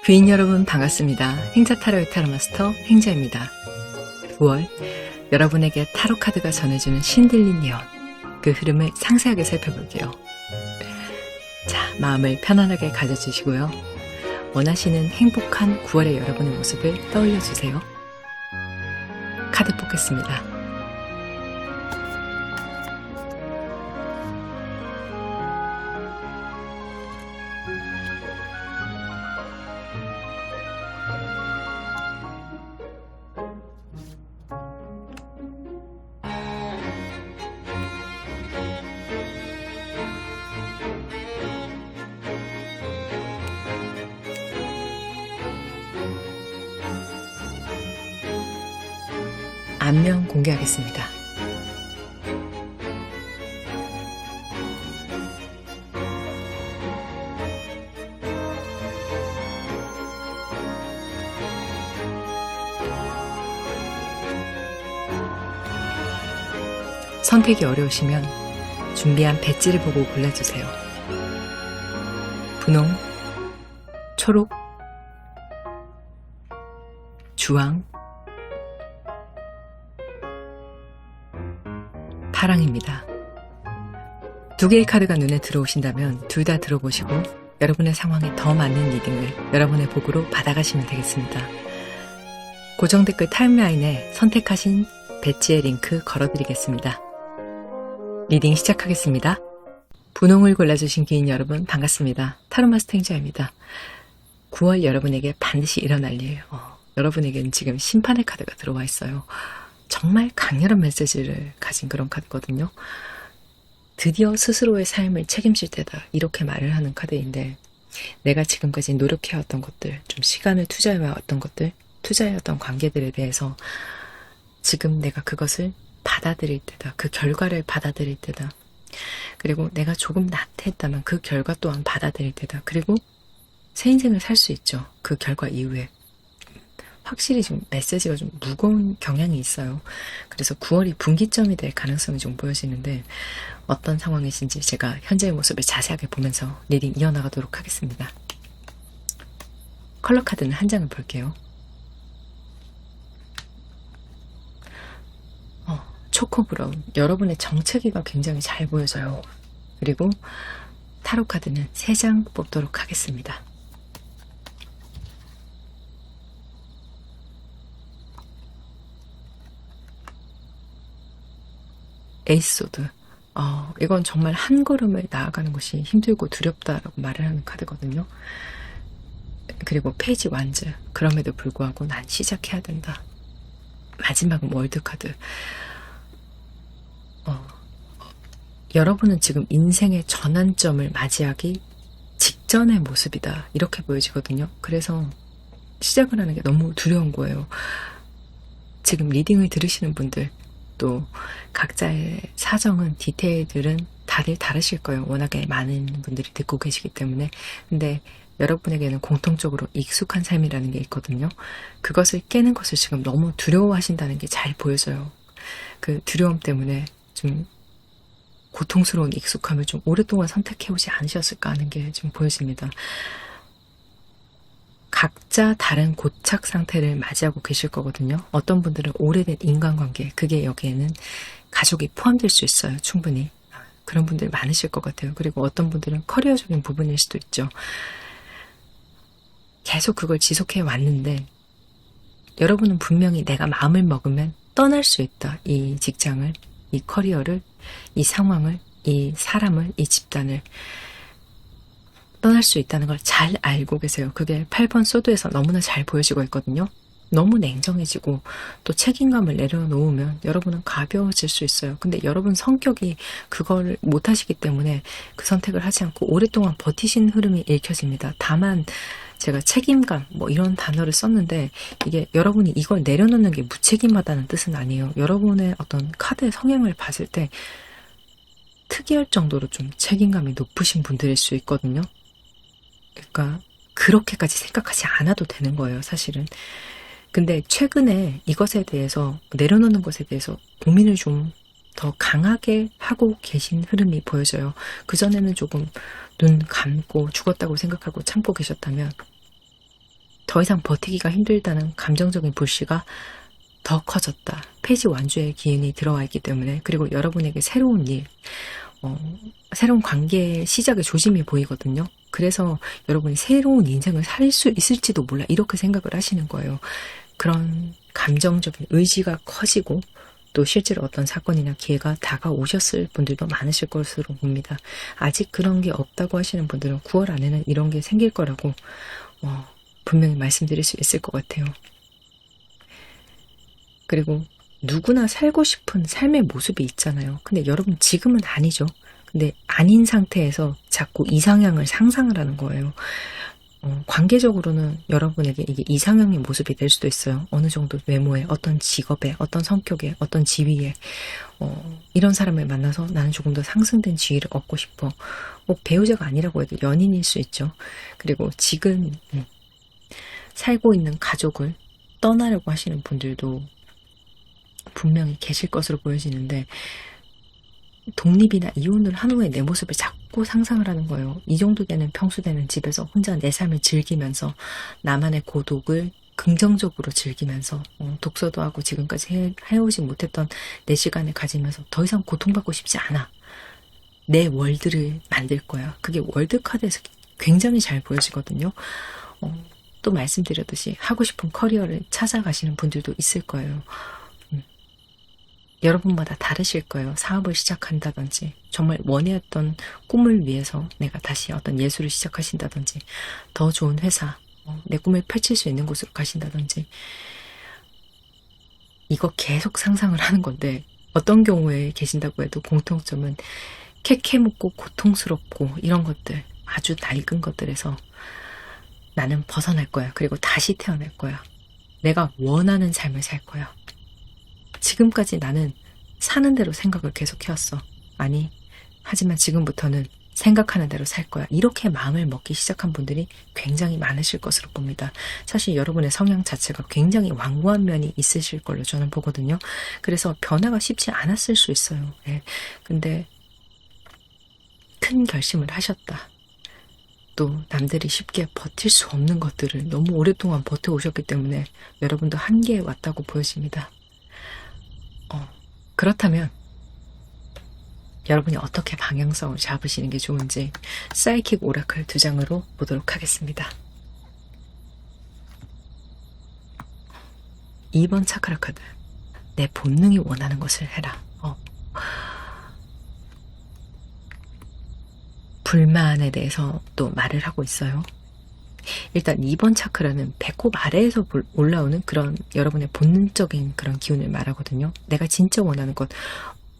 귀인 여러분 반갑습니다. 행자 타로의 타로 마스터 행자입니다. 9월 여러분에게 타로 카드가 전해주는 신들린 예언, 그 흐름을 상세하게 살펴볼게요. 자, 마음을 편안하게 가져주시고요. 원하시는 행복한 9월의 여러분의 모습을 떠올려주세요. 카드 뽑겠습니다. 안면 공개하겠습니다. 선택이 어려우시면 준비한 배지를 보고 골라주세요. 분홍, 초록, 주황, 파랑입니다. 두 개의 카드가 눈에 들어오신다면 둘 다 들어보시고 여러분의 상황에 더 맞는 리딩을 여러분의 복으로 받아가시면 되겠습니다. 고정 댓글 타임라인에 선택하신 배지의 링크 걸어드리겠습니다. 리딩 시작하겠습니다. 분홍을 골라주신 귀인 여러분 반갑습니다. 타로마스터 행자입니다. 9월 여러분에게 반드시 일어날 일, 여러분에게는 지금 심판의 카드가 들어와 있어요. 정말 강렬한 메시지를 가진 그런 카드거든요. 드디어 스스로의 삶을 책임질 때다, 이렇게 말을 하는 카드인데, 내가 지금까지 노력해왔던 것들, 좀 시간을 투자해왔던 것들, 투자해왔던 관계들에 대해서 지금 내가 그것을 받아들일 때다. 그 결과를 받아들일 때다. 그리고 내가 조금 나태했다면 그 결과 또한 받아들일 때다. 그리고 새 인생을 살 수 있죠. 그 결과 이후에. 확실히 좀 메시지가 좀 무거운 경향이 있어요. 그래서 9월이 분기점이 될 가능성이 좀 보여지는데, 어떤 상황이신지 제가 현재의 모습을 자세하게 보면서 리딩 이어나가도록 하겠습니다. 컬러 카드는 한 장을 볼게요. 초코 브라운, 여러분의 정체기가 굉장히 잘 보여져요. 그리고 타로 카드는 3장 뽑도록 하겠습니다. 에이스 소드. 이건 정말 한 걸음을 나아가는 것이 힘들고 두렵다라고 말을 하는 카드거든요. 그리고 페이지 완즈. 그럼에도 불구하고 난 시작해야 된다. 마지막은 월드 카드. 여러분은 지금 인생의 전환점을 맞이하기 직전의 모습이다, 이렇게 보여지거든요. 그래서 시작을 하는 게 너무 두려운 거예요. 지금 리딩을 들으시는 분들, 또 각자의 사정은, 디테일들은 다들 다르실 거예요. 워낙에 많은 분들이 듣고 계시기 때문에. 근데 여러분에게는 공통적으로 익숙한 삶이라는 게 있거든요. 그것을 깨는 것을 지금 너무 두려워하신다는 게 잘 보여져요. 그 두려움 때문에 좀 고통스러운 익숙함을 좀 오랫동안 선택해오지 않으셨을까 하는 게 좀 보여집니다. 각자 다른 고착 상태를 맞이하고 계실 거거든요. 어떤 분들은 오래된 인간관계, 그게 여기에는 가족이 포함될 수 있어요. 충분히. 그런 분들 많으실 것 같아요. 그리고 어떤 분들은 커리어적인 부분일 수도 있죠. 계속 그걸 지속해 왔는데, 여러분은 분명히 내가 마음을 먹으면 떠날 수 있다. 이 직장을, 이 커리어를, 이 상황을, 이 사람을, 이 집단을 떠날 수 있다는 걸 잘 알고 계세요. 그게 8번 소드에서 너무나 잘 보여지고 있거든요. 너무 냉정해지고 또 책임감을 내려놓으면 여러분은 가벼워질 수 있어요. 근데 여러분 성격이 그걸 못하시기 때문에 그 선택을 하지 않고 오랫동안 버티신 흐름이 읽혀집니다. 다만 제가 책임감 이런 단어를 썼는데, 이게 여러분이 이걸 내려놓는 게 무책임하다는 뜻은 아니에요. 여러분의 어떤 카드의 성향을 봤을 때 특이할 정도로 좀 책임감이 높으신 분들일 수 있거든요. 그러니까 그렇게까지 생각하지 않아도 되는 거예요, 사실은. 근데 최근에 이것에 대해서, 내려놓는 것에 대해서 고민을 좀 더 강하게 하고 계신 흐름이 보여져요. 그전에는 조금 눈 감고 죽었다고 생각하고 참고 계셨다면 더 이상 버티기가 힘들다는 감정적인 불씨가 더 커졌다. 폐지 완주의 기운이 들어와 있기 때문에, 그리고 여러분에게 새로운 일, 새로운 관계의 시작의 조짐이 보이거든요. 그래서 여러분이 새로운 인생을 살 수 있을지도 몰라, 이렇게 생각을 하시는 거예요. 그런 감정적인 의지가 커지고 또 실제로 어떤 사건이나 기회가 다가오셨을 분들도 많으실 것으로 봅니다. 아직 그런 게 없다고 하시는 분들은 9월 안에는 이런 게 생길 거라고 분명히 말씀드릴 수 있을 것 같아요. 그리고 누구나 살고 싶은 삶의 모습이 있잖아요. 근데 여러분 지금은 아니죠. 근데 아닌 상태에서 자꾸 이상향을 상상을 하는 거예요. 관계적으로는 여러분에게 이게 이상형의 모습이 될 수도 있어요. 어느 정도 외모에, 어떤 직업에, 어떤 성격에, 어떤 지위에, 이런 사람을 만나서 나는 조금 더 상승된 지위를 얻고 싶어. 배우자가 아니라고 해도 연인일 수 있죠. 그리고 지금 살고 있는 가족을 떠나려고 하시는 분들도 분명히 계실 것으로 보여지는데, 독립이나 이혼을 한 후에 내 모습을 자꾸 상상을 하는 거예요. 이 정도 되는 평수되는 집에서 혼자 내 삶을 즐기면서 나만의 고독을 긍정적으로 즐기면서 독서도 하고 지금까지 해오지 못했던 내 시간을 가지면서 더 이상 고통받고 싶지 않아. 내 월드를 만들 거야. 그게 월드카드에서 굉장히 잘 보여지거든요. 또 말씀드렸듯이 하고 싶은 커리어를 찾아가시는 분들도 있을 거예요. 여러분마다 다르실 거예요. 사업을 시작한다든지, 정말 원해왔던 꿈을 위해서 내가 다시 어떤 예술을 시작하신다든지, 더 좋은 회사, 내 꿈을 펼칠 수 있는 곳으로 가신다든지, 이거 계속 상상을 하는 건데, 어떤 경우에 계신다고 해도 공통점은 캐캐묻고 고통스럽고 이런 것들, 아주 낡은 것들에서 나는 벗어날 거야. 그리고 다시 태어날 거야. 내가 원하는 삶을 살 거야. 지금까지 나는 사는 대로 생각을 계속 해왔어. 아니, 하지만 지금부터는 생각하는 대로 살 거야. 이렇게 마음을 먹기 시작한 분들이 굉장히 많으실 것으로 봅니다. 사실 여러분의 성향 자체가 굉장히 완고한 면이 있으실 걸로 저는 보거든요. 그래서 변화가 쉽지 않았을 수 있어요. 예. 근데 큰 결심을 하셨다. 또 남들이 쉽게 버틸 수 없는 것들을 너무 오랫동안 버텨오셨기 때문에 여러분도 한계에 왔다고 보여집니다. 그렇다면 여러분이 어떻게 방향성을 잡으시는 게 좋은지 사이킥 오라클 2장으로 보도록 하겠습니다. 2번 차크라 카드. 내 본능이 원하는 것을 해라. 불만에 대해서 또 말을 하고 있어요. 일단 2번 차크라는 배꼽 아래에서 올라오는 그런 여러분의 본능적인 그런 기운을 말하거든요. 내가 진짜 원하는 것,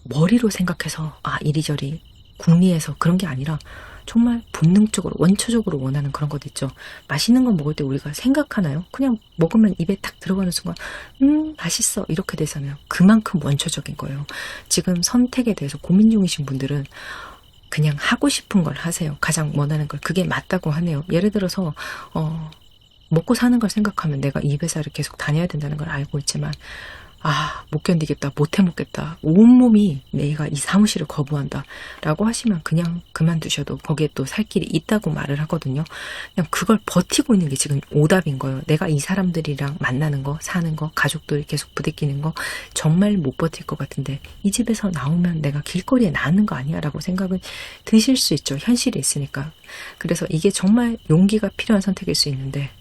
머리로 생각해서 이리저리 궁리해서 그런 게 아니라 정말 본능적으로 원초적으로 원하는 그런 것 있죠. 맛있는 거 먹을 때 우리가 생각하나요? 그냥 먹으면 입에 딱 들어가는 순간 맛있어 이렇게 되잖아요. 그만큼 원초적인 거예요. 지금 선택에 대해서 고민 중이신 분들은 그냥 하고 싶은 걸 하세요. 가장 원하는 걸. 그게 맞다고 하네요. 예를 들어서 먹고 사는 걸 생각하면 내가 이 회사를 계속 다녀야 된다는 걸 알고 있지만 못 견디겠다, 못 해먹겠다, 온몸이 내가 이 사무실을 거부한다 라고 하시면 그냥 그만두셔도 거기에 또 살 길이 있다고 말을 하거든요. 그냥 그걸 버티고 있는 게 지금 오답인 거예요. 내가 이 사람들이랑 만나는 거, 사는 거, 가족들 계속 부대끼는 거 정말 못 버틸 것 같은데 이 집에서 나오면 내가 길거리에 나는 거 아니야 라고 생각은 드실 수 있죠. 현실이 있으니까. 그래서 이게 정말 용기가 필요한 선택일 수 있는데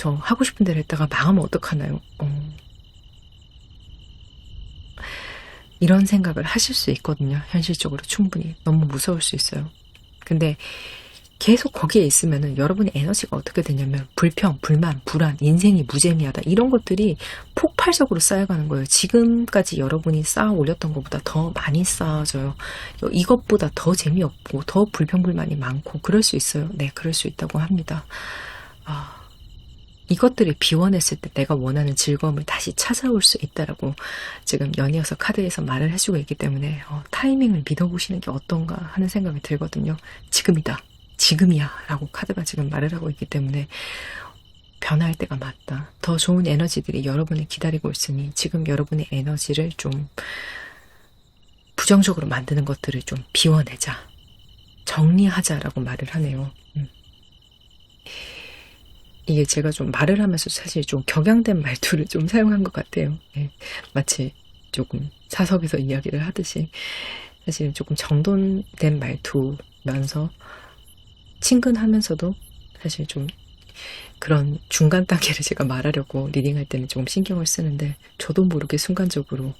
저 하고 싶은 대로 했다가 망하면 어떡하나요? 이런 생각을 하실 수 있거든요. 현실적으로 충분히. 너무 무서울 수 있어요. 근데 계속 거기에 있으면은 여러분의 에너지가 어떻게 되냐면 불평, 불만, 불안, 인생이 무재미하다 이런 것들이 폭발적으로 쌓여가는 거예요. 지금까지 여러분이 쌓아 올렸던 것보다 더 많이 쌓아져요. 이것보다 더 재미없고 더 불평, 불만이 많고 그럴 수 있어요. 네, 그럴 수 있다고 합니다. 이것들이 비워냈을 때 내가 원하는 즐거움을 다시 찾아올 수 있다라고 지금 연이어서 카드에서 말을 해주고 있기 때문에 타이밍을 믿어보시는 게 어떤가 하는 생각이 들거든요. 지금이다. 지금이야. 라고 카드가 지금 말을 하고 있기 때문에 변화할 때가 맞다. 더 좋은 에너지들이 여러분을 기다리고 있으니 지금 여러분의 에너지를 좀 부정적으로 만드는 것들을 좀 비워내자. 정리하자라고 말을 하네요. 이게 제가 좀 말을 하면서 사실 좀 격양된 말투를 좀 사용한 것 같아요. 네. 마치 조금 사석에서 이야기를 하듯이 사실 조금 정돈된 말투면서 친근하면서도 사실 좀 그런 중간 단계를 제가 말하려고 리딩할 때는 조금 신경을 쓰는데 저도 모르게 순간적으로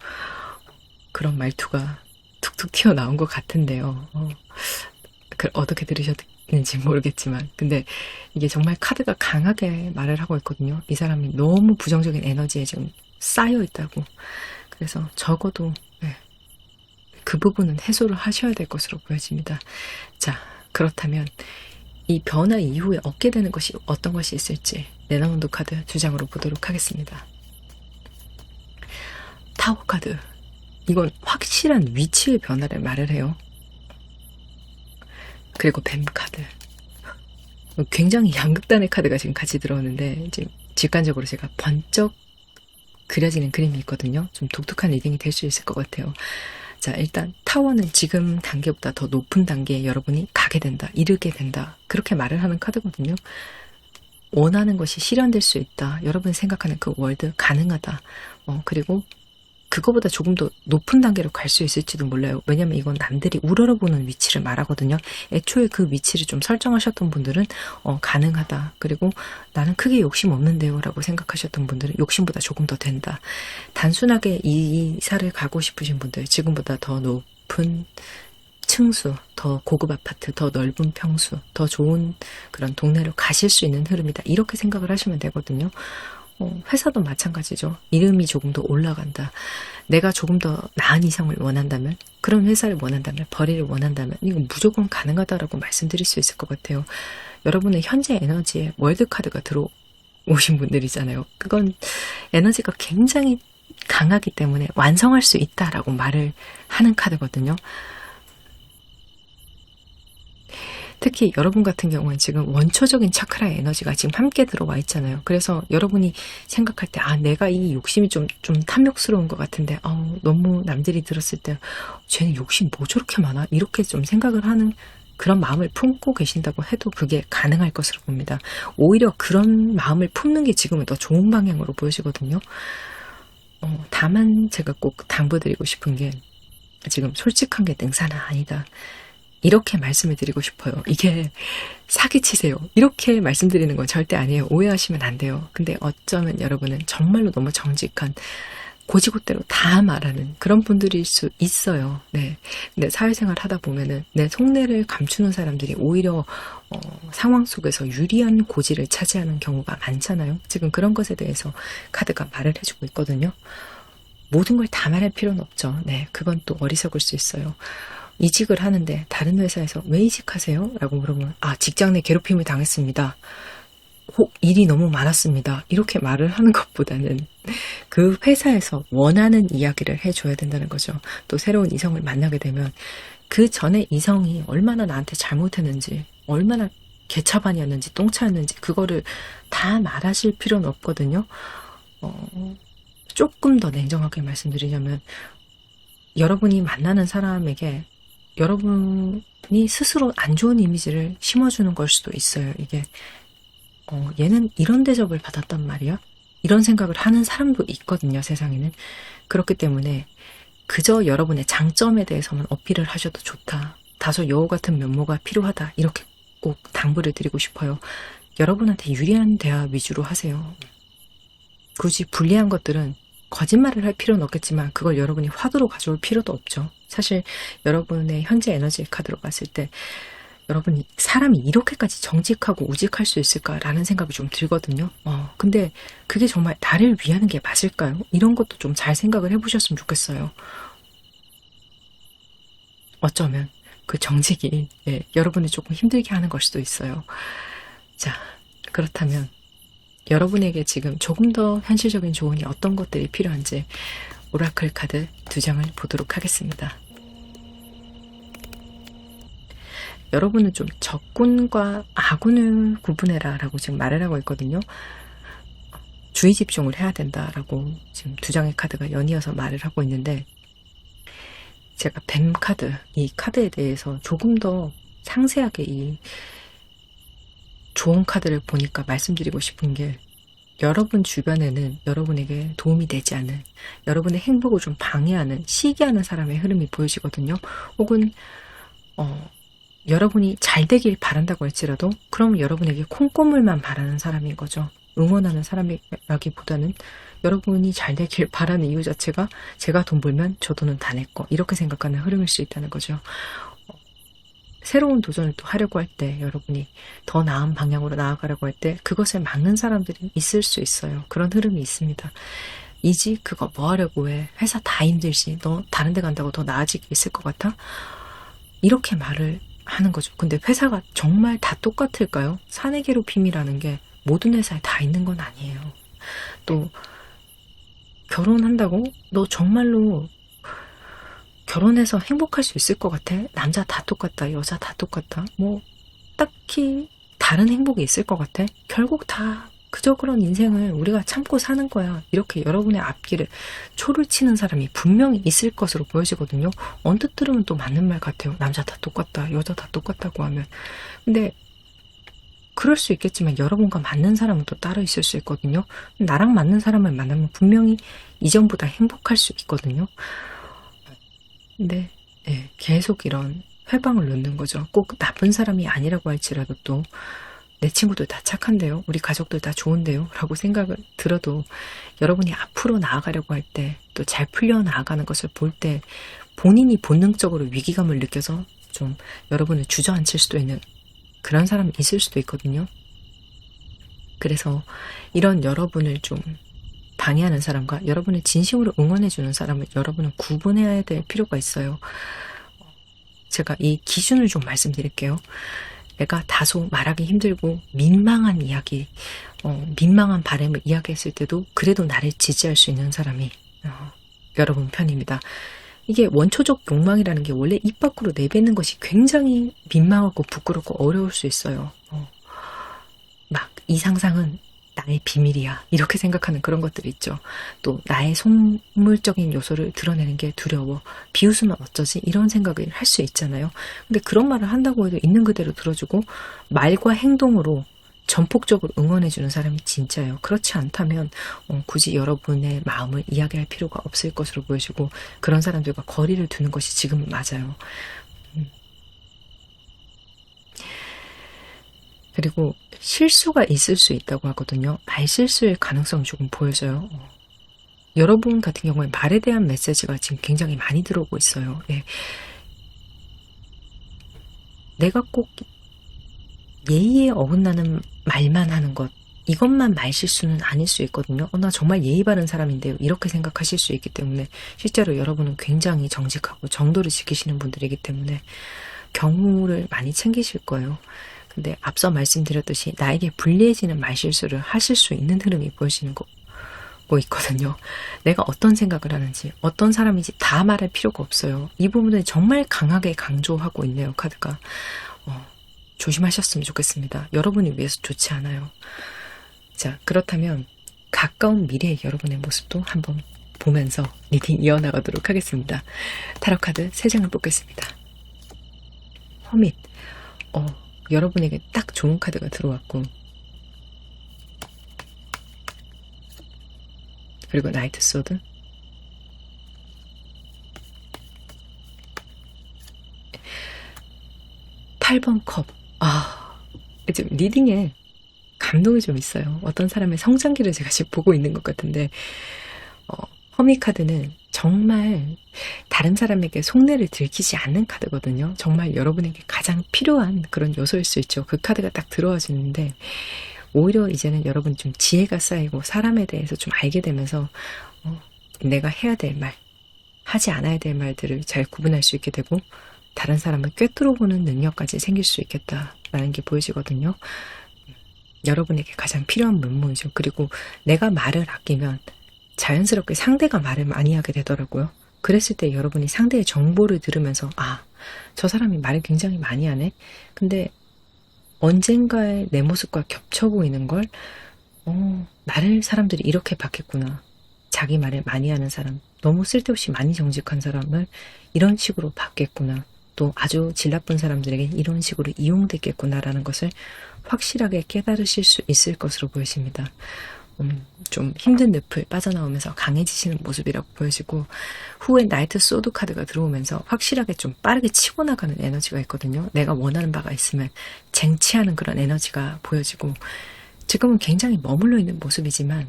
그런 말투가 툭툭 튀어나온 것 같은데요. 어떻게 들으셨는지 모르겠지만 근데 이게 정말 카드가 강하게 말을 하고 있거든요. 이 사람이 너무 부정적인 에너지에 지금 쌓여 있다고. 그래서 적어도 그 부분은 해소를 하셔야 될 것으로 보여집니다. 자, 그렇다면 이 변화 이후에 얻게 되는 것이 어떤 것이 있을지 레나문드 카드 2장으로 보도록 하겠습니다. 타워 카드. 이건 확실한 위치의 변화를 말을 해요. 그리고 뱀 카드. 굉장히 양극단의 카드가 지금 같이 들어오는데 지금 직관적으로 제가 번쩍 그려지는 그림이 있거든요. 좀 독특한 리딩이 될 수 있을 것 같아요. 자, 일단 타워는 지금 단계보다 더 높은 단계에 여러분이 가게 된다, 이르게 된다, 그렇게 말을 하는 카드거든요. 원하는 것이 실현될 수 있다, 여러분이 생각하는 그 월드 가능하다, 그리고 그거보다 조금 더 높은 단계로 갈 수 있을지도 몰라요. 왜냐면 이건 남들이 우러러보는 위치를 말하거든요. 애초에 그 위치를 좀 설정하셨던 분들은 가능하다. 그리고 나는 크게 욕심 없는데요 라고 생각하셨던 분들은 욕심보다 조금 더 된다. 단순하게 이사를 가고 싶으신 분들, 지금보다 더 높은 층수, 더 고급 아파트, 더 넓은 평수, 더 좋은 그런 동네로 가실 수 있는 흐름이다, 이렇게 생각을 하시면 되거든요. 회사도 마찬가지죠. 이름이 조금 더 올라간다. 내가 조금 더 나은 이상을 원한다면, 그런 회사를 원한다면, 벌이를 원한다면 이건 무조건 가능하다라고 말씀드릴 수 있을 것 같아요. 여러분의 현재 에너지에 월드카드가 들어오신 분들이잖아요. 그건 에너지가 굉장히 강하기 때문에 완성할 수 있다라고 말을 하는 카드거든요. 특히 여러분 같은 경우는 지금 원초적인 차크라의 에너지가 지금 함께 들어와 있잖아요. 그래서 여러분이 생각할 때, 내가 이 욕심이 좀 탐욕스러운 것 같은데, 너무 남들이 들었을 때, 쟤는 욕심 뭐 저렇게 많아? 이렇게 좀 생각을 하는 그런 마음을 품고 계신다고 해도 그게 가능할 것으로 봅니다. 오히려 그런 마음을 품는 게 지금은 더 좋은 방향으로 보여지거든요. 다만 제가 꼭 당부드리고 싶은 게, 지금 솔직한 게 능사는 아니다, 이렇게 말씀을 드리고 싶어요. 이게 사기치세요, 이렇게 말씀드리는 건 절대 아니에요. 오해하시면 안 돼요. 근데 어쩌면 여러분은 정말로 너무 정직한, 고지고대로 다 말하는 그런 분들일 수 있어요. 네. 근데 사회생활 하다 보면은 내 속내를 감추는 사람들이 오히려 상황 속에서 유리한 고지를 차지하는 경우가 많잖아요. 지금 그런 것에 대해서 카드가 말을 해주고 있거든요. 모든 걸 다 말할 필요는 없죠. 네, 그건 또 어리석을 수 있어요. 이직을 하는데 다른 회사에서 왜 이직하세요? 라고 물어보면, 직장 내 괴롭힘을 당했습니다, 혹 일이 너무 많았습니다, 이렇게 말을 하는 것보다는 그 회사에서 원하는 이야기를 해줘야 된다는 거죠. 또 새로운 이성을 만나게 되면 그 전에 이성이 얼마나 나한테 잘못했는지, 얼마나 개차반이었는지 똥차였는지 그거를 다 말하실 필요는 없거든요. 조금 더 냉정하게 말씀드리자면, 여러분이 만나는 사람에게 여러분이 스스로 안 좋은 이미지를 심어주는 걸 수도 있어요. 이게 얘는 이런 대접을 받았단 말이야? 이런 생각을 하는 사람도 있거든요, 세상에는. 그렇기 때문에 그저 여러분의 장점에 대해서만 어필을 하셔도 좋다, 다소 여우 같은 면모가 필요하다, 이렇게 꼭 당부를 드리고 싶어요. 여러분한테 유리한 대화 위주로 하세요. 굳이 불리한 것들은 거짓말을 할 필요는 없겠지만 그걸 여러분이 화두로 가져올 필요도 없죠. 사실 여러분의 현재 에너지 카드로 봤을 때 여러분이 사람이 이렇게까지 정직하고 우직할 수 있을까라는 생각이 좀 들거든요. 근데 그게 정말 나를 위하는 게 맞을까요? 이런 것도 좀 잘 생각을 해보셨으면 좋겠어요. 어쩌면 그 정직이 여러분을 조금 힘들게 하는 걸 수도 있어요. 자, 그렇다면 여러분에게 지금 조금 더 현실적인 조언이 어떤 것들이 필요한지 오라클 카드 2장을 보도록 하겠습니다. 여러분은 좀 적군과 아군을 구분해라 라고 지금 말을 하고 있거든요. 주의 집중을 해야 된다라고 지금 2장의 카드가 연이어서 말을 하고 있는데, 제가 뱀 카드, 이 카드에 대해서 조금 더 상세하게 이 좋은 카드를 보니까 말씀드리고 싶은 게, 여러분 주변에는 여러분에게 도움이 되지 않는, 여러분의 행복을 좀 방해하는, 시기하는 사람의 흐름이 보여지거든요. 혹은 여러분이 잘 되길 바란다고 할지라도 그럼 여러분에게 콩고물만 바라는 사람인 거죠. 응원하는 사람이라기보다는 여러분이 잘 되길 바라는 이유 자체가 제가 돈 벌면 저 돈은 다 내 거, 이렇게 생각하는 흐름일 수 있다는 거죠. 새로운 도전을 또 하려고 할 때, 여러분이 더 나은 방향으로 나아가려고 할 때 그것을 막는 사람들이 있을 수 있어요. 그런 흐름이 있습니다. 이지 그거 뭐 하려고 해, 회사 다 힘들지, 너 다른 데 간다고 더 나아지게 있을 것 같아? 이렇게 말을 하는 거죠. 근데 회사가 정말 다 똑같을까요? 사내 괴롭힘이라는 게 모든 회사에 다 있는 건 아니에요. 또 결혼한다고 너 정말로 결혼해서 행복할 수 있을 것 같아? 남자 다 똑같다, 여자 다 똑같다, 뭐 딱히 다른 행복이 있을 것 같아? 결국 다 그저 그런 인생을 우리가 참고 사는 거야. 이렇게 여러분의 앞길을 초를 치는 사람이 분명히 있을 것으로 보여지거든요. 언뜻 들으면 또 맞는 말 같아요. 남자 다 똑같다, 여자 다 똑같다고 하면. 근데 그럴 수 있겠지만 여러분과 맞는 사람은 또 따로 있을 수 있거든요. 나랑 맞는 사람을 만나면 분명히 이전보다 행복할 수 있거든요. 근데 계속 이런 회방을 놓는 거죠. 꼭 나쁜 사람이 아니라고 할지라도 또 내 친구들 다 착한데요, 우리 가족들 다 좋은데요 라고 생각을 들어도 여러분이 앞으로 나아가려고 할 때, 또 잘 풀려 나아가는 것을 볼 때 본인이 본능적으로 위기감을 느껴서 좀 여러분을 주저앉힐 수도 있는 그런 사람이 있을 수도 있거든요. 그래서 이런 여러분을 좀 방해하는 사람과 여러분을 진심으로 응원해주는 사람을 여러분은 구분해야 될 필요가 있어요. 제가 이 기준을 좀 말씀드릴게요. 내가 다소 말하기 힘들고 민망한 이야기, 민망한 바람을 이야기했을 때도 그래도 나를 지지할 수 있는 사람이 여러분 편입니다. 이게 원초적 욕망이라는 게 원래 입 밖으로 내뱉는 것이 굉장히 민망하고 부끄럽고 어려울 수 있어요. 막 이 상상은 나의 비밀이야, 이렇게 생각하는 그런 것들이 있죠. 또 나의 속물적인 요소를 드러내는 게 두려워, 비웃으면 어쩌지, 이런 생각을 할 수 있잖아요. 근데 그런 말을 한다고 해도 있는 그대로 들어주고 말과 행동으로 전폭적으로 응원해주는 사람이 진짜예요. 그렇지 않다면 굳이 여러분의 마음을 이야기할 필요가 없을 것으로 보여지고 그런 사람들과 거리를 두는 것이 지금 맞아요. 그리고 실수가 있을 수 있다고 하거든요. 말실수의 가능성이 조금 보여져요. 여러분 같은 경우에 말에 대한 메시지가 지금 굉장히 많이 들어오고 있어요. 내가 꼭 예의에 어긋나는 말만 하는 것, 이것만 말실수는 아닐 수 있거든요. 나 정말 예의 바른 사람인데요, 이렇게 생각하실 수 있기 때문에 실제로 여러분은 굉장히 정직하고 정도를 지키시는 분들이기 때문에 경우를 많이 챙기실 거예요. 근데 앞서 말씀드렸듯이 나에게 불리해지는 말실수를 하실 수 있는 흐름이 보여지는 거 있거든요. 내가 어떤 생각을 하는지, 어떤 사람인지 다 말할 필요가 없어요. 이 부분을 정말 강하게 강조하고 있네요, 카드가. 조심하셨으면 좋겠습니다. 여러분을 위해서 좋지 않아요. 자, 그렇다면 가까운 미래의 여러분의 모습도 한번 보면서 리딩 이어나가도록 하겠습니다. 타로 카드 3장을 뽑겠습니다. 허밋. 여러분에게 딱 좋은 카드가 들어왔고, 그리고 나이트 소드, (8번) 컵. 이제 리딩에 감동이 좀 있어요. 어떤 사람의 성장기를 제가 지금 보고 있는 것 같은데, 허밋 카드는 정말 다른 사람에게 속내를 들키지 않는 카드거든요. 정말 여러분에게 가장 필요한 그런 요소일 수 있죠. 그 카드가 딱 들어와 주는데 오히려 이제는 여러분 좀 지혜가 쌓이고 사람에 대해서 좀 알게 되면서 내가 해야 될 말, 하지 않아야 될 말들을 잘 구분할 수 있게 되고 다른 사람을 꿰뚫어보는 능력까지 생길 수 있겠다라는 게 보여지거든요. 여러분에게 가장 필요한 문문이죠. 그리고 내가 말을 아끼면 자연스럽게 상대가 말을 많이 하게 되더라고요. 그랬을 때 여러분이 상대의 정보를 들으면서 저 사람이 말을 굉장히 많이 하네. 근데 언젠가의 내 모습과 겹쳐 보이는 걸 나를 사람들이 이렇게 봤겠구나. 자기 말을 많이 하는 사람, 너무 쓸데없이 많이 정직한 사람을 이런 식으로 봤겠구나. 또 아주 질 나쁜 사람들에게 이런 식으로 이용됐겠구나라는 것을 확실하게 깨달으실 수 있을 것으로 보이십니다. 좀 힘든 늪을 빠져나오면서 강해지시는 모습이라고 보여지고, 후에 나이트 소드 카드가 들어오면서 확실하게 좀 빠르게 치고 나가는 에너지가 있거든요. 내가 원하는 바가 있으면 쟁취하는 그런 에너지가 보여지고, 지금은 굉장히 머물러 있는 모습이지만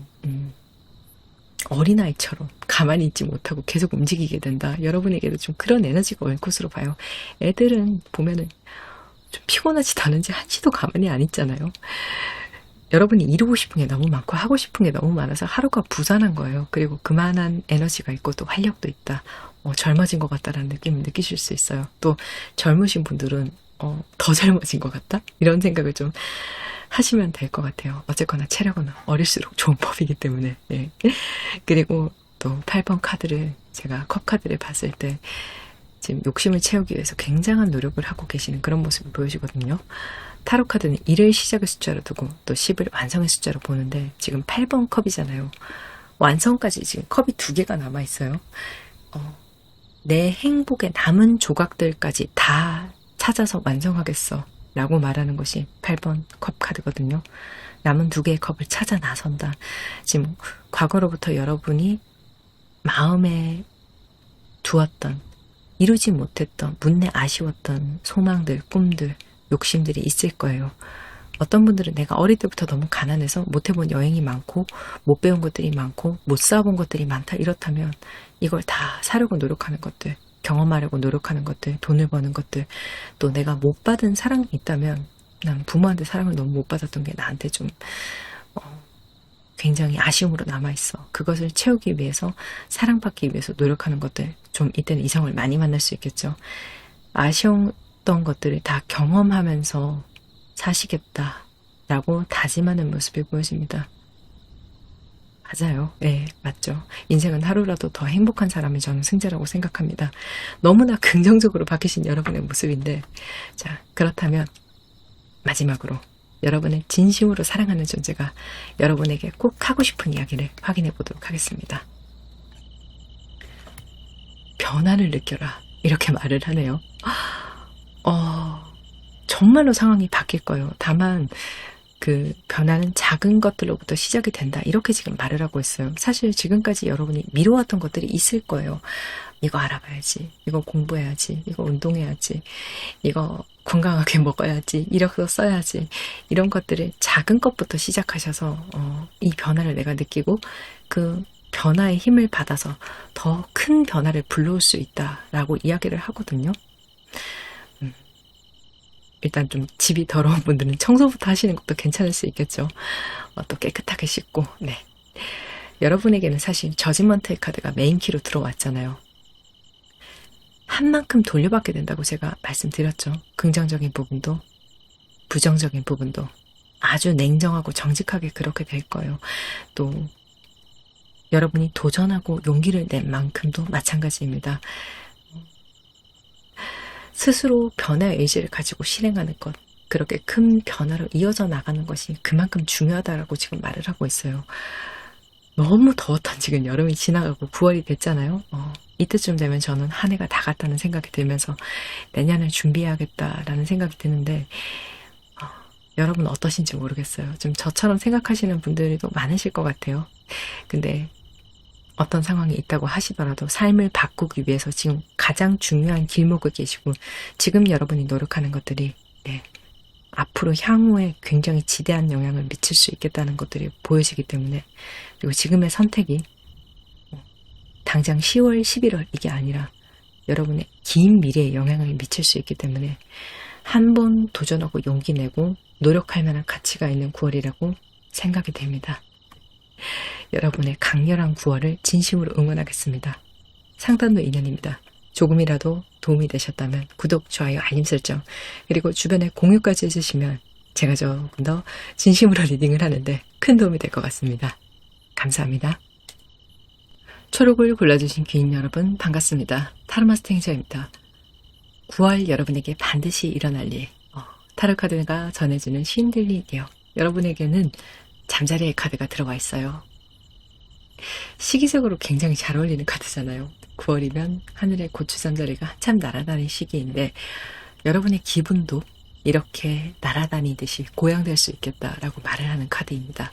어린아이처럼 가만히 있지 못하고 계속 움직이게 된다. 여러분에게도 좀 그런 에너지가 올 것으로 봐요. 애들은 보면은 좀 피곤하지도 않은지 한시도 가만히 안 있잖아요. 여러분이 이루고 싶은 게 너무 많고 하고 싶은 게 너무 많아서 하루가 부산한 거예요. 그리고 그만한 에너지가 있고 또 활력도 있다. 젊어진 것 같다라는 느낌을 느끼실 수 있어요. 또 젊으신 분들은 더 젊어진 것 같다? 이런 생각을 좀 하시면 될 것 같아요. 어쨌거나 체력은 어릴수록 좋은 법이기 때문에. 예. 그리고 또 8번 카드를, 제가 컵 카드를 봤을 때 지금 욕심을 채우기 위해서 굉장한 노력을 하고 계시는 그런 모습이 보여지거든요. 타로 카드는 1을 시작의 숫자로 두고 또 10을 완성의 숫자로 보는데, 지금 8번 컵이잖아요. 완성까지 지금 컵이 2개가 남아있어요. 내 행복의 남은 조각들까지 다 찾아서 완성하겠어 라고 말하는 것이 8번 컵 카드거든요. 남은 2개의 컵을 찾아 나선다. 지금 과거로부터 여러분이 마음에 두었던, 이루지 못했던, 문내 아쉬웠던 소망들, 꿈들, 욕심들이 있을 거예요. 어떤 분들은 내가 어릴 때부터 너무 가난해서 못 해본 여행이 많고 못 배운 것들이 많고 못 쌓아본 것들이 많다, 이렇다면 이걸 다 사려고 노력하는 것들, 경험하려고 노력하는 것들, 돈을 버는 것들, 또 내가 못 받은 사랑이 있다면, 난 부모한테 사랑을 너무 못 받았던 게 나한테 좀 굉장히 아쉬움으로 남아있어. 그것을 채우기 위해서, 사랑받기 위해서 노력하는 것들, 좀 이때는 이성을 많이 만날 수 있겠죠. 아쉬웠던 것들을 다 경험하면서 사시겠다라고 다짐하는 모습이 보여집니다. 맞아요. 네, 맞죠. 인생은 하루라도 더 행복한 사람이 저는 승자라고 생각합니다. 너무나 긍정적으로 바뀌신 여러분의 모습인데, 자, 그렇다면 마지막으로 여러분을 진심으로 사랑하는 존재가 여러분에게 꼭 하고 싶은 이야기를 확인해 보도록 하겠습니다. 변화를 느껴라, 이렇게 말을 하네요. 정말로 상황이 바뀔 거예요. 다만 그 변화는 작은 것들로부터 시작이 된다, 이렇게 지금 말을 하고 있어요. 사실 지금까지 여러분이 미뤄왔던 것들이 있을 거예요. 이거 알아봐야지, 이거 공부해야지, 이거 운동해야지, 이거 건강하게 먹어야지, 이력서 써야지, 이런 것들을 작은 것부터 시작하셔서 이 변화를 내가 느끼고 그 변화의 힘을 받아서 더 큰 변화를 불러올 수 있다라고 이야기를 하거든요. 일단 좀 집이 더러운 분들은 청소부터 하시는 것도 괜찮을 수 있겠죠. 또 깨끗하게 씻고. 네. 여러분에게는 사실 저지먼트의 카드가 메인키로 들어왔잖아요. 한 만큼 돌려받게 된다고 제가 말씀드렸죠. 긍정적인 부분도 부정적인 부분도 아주 냉정하고 정직하게 그렇게 될 거예요. 또 여러분이 도전하고 용기를 낸 만큼도 마찬가지입니다. 스스로 변화의 의지를 가지고 실행하는 것, 그렇게 큰 변화로 이어져 나가는 것이 그만큼 중요하다라고 지금 말을 하고 있어요. 너무 더웠던 지금 여름이 지나가고 9월이 됐잖아요. 이때쯤 되면 저는 한 해가 다 갔다는 생각이 들면서 내년을 준비해야겠다라는 생각이 드는데, 여러분 어떠신지 모르겠어요. 좀 저처럼 생각하시는 분들도 많으실 것 같아요. 근데 어떤 상황이 있다고 하시더라도 삶을 바꾸기 위해서 지금 가장 중요한 길목에 계시고, 지금 여러분이 노력하는 것들이 앞으로 향후에 굉장히 지대한 영향을 미칠 수 있겠다는 것들이 보여지기 때문에, 그리고 지금의 선택이 당장 10월, 11월 이게 아니라 여러분의 긴 미래에 영향을 미칠 수 있기 때문에 한번 도전하고 용기 내고 노력할 만한 가치가 있는 9월이라고 생각이 됩니다. 여러분의 강렬한 9월을 진심으로 응원하겠습니다. 상담도 인연입니다. 조금이라도 도움이 되셨다면 구독, 좋아요, 알림 설정, 그리고 주변에 공유까지 해주시면 제가 조금 더 진심으로 리딩을 하는데 큰 도움이 될 것 같습니다. 감사합니다. 초록을 골라주신 귀인 여러분 반갑습니다. 타로마스터 행자입니다. 9월 여러분에게 반드시 일어날 일, 타로카드가 전해주는 쉰들리디요. 여러분에게는 잠자리의 카드가 들어와 있어요. 시기적으로 굉장히 잘 어울리는 카드잖아요. 9월이면 하늘의 고추 잠자리가 한참 날아다니는 시기인데 여러분의 기분도 이렇게 날아다니듯이 고양될 수 있겠다라고 말을 하는 카드입니다.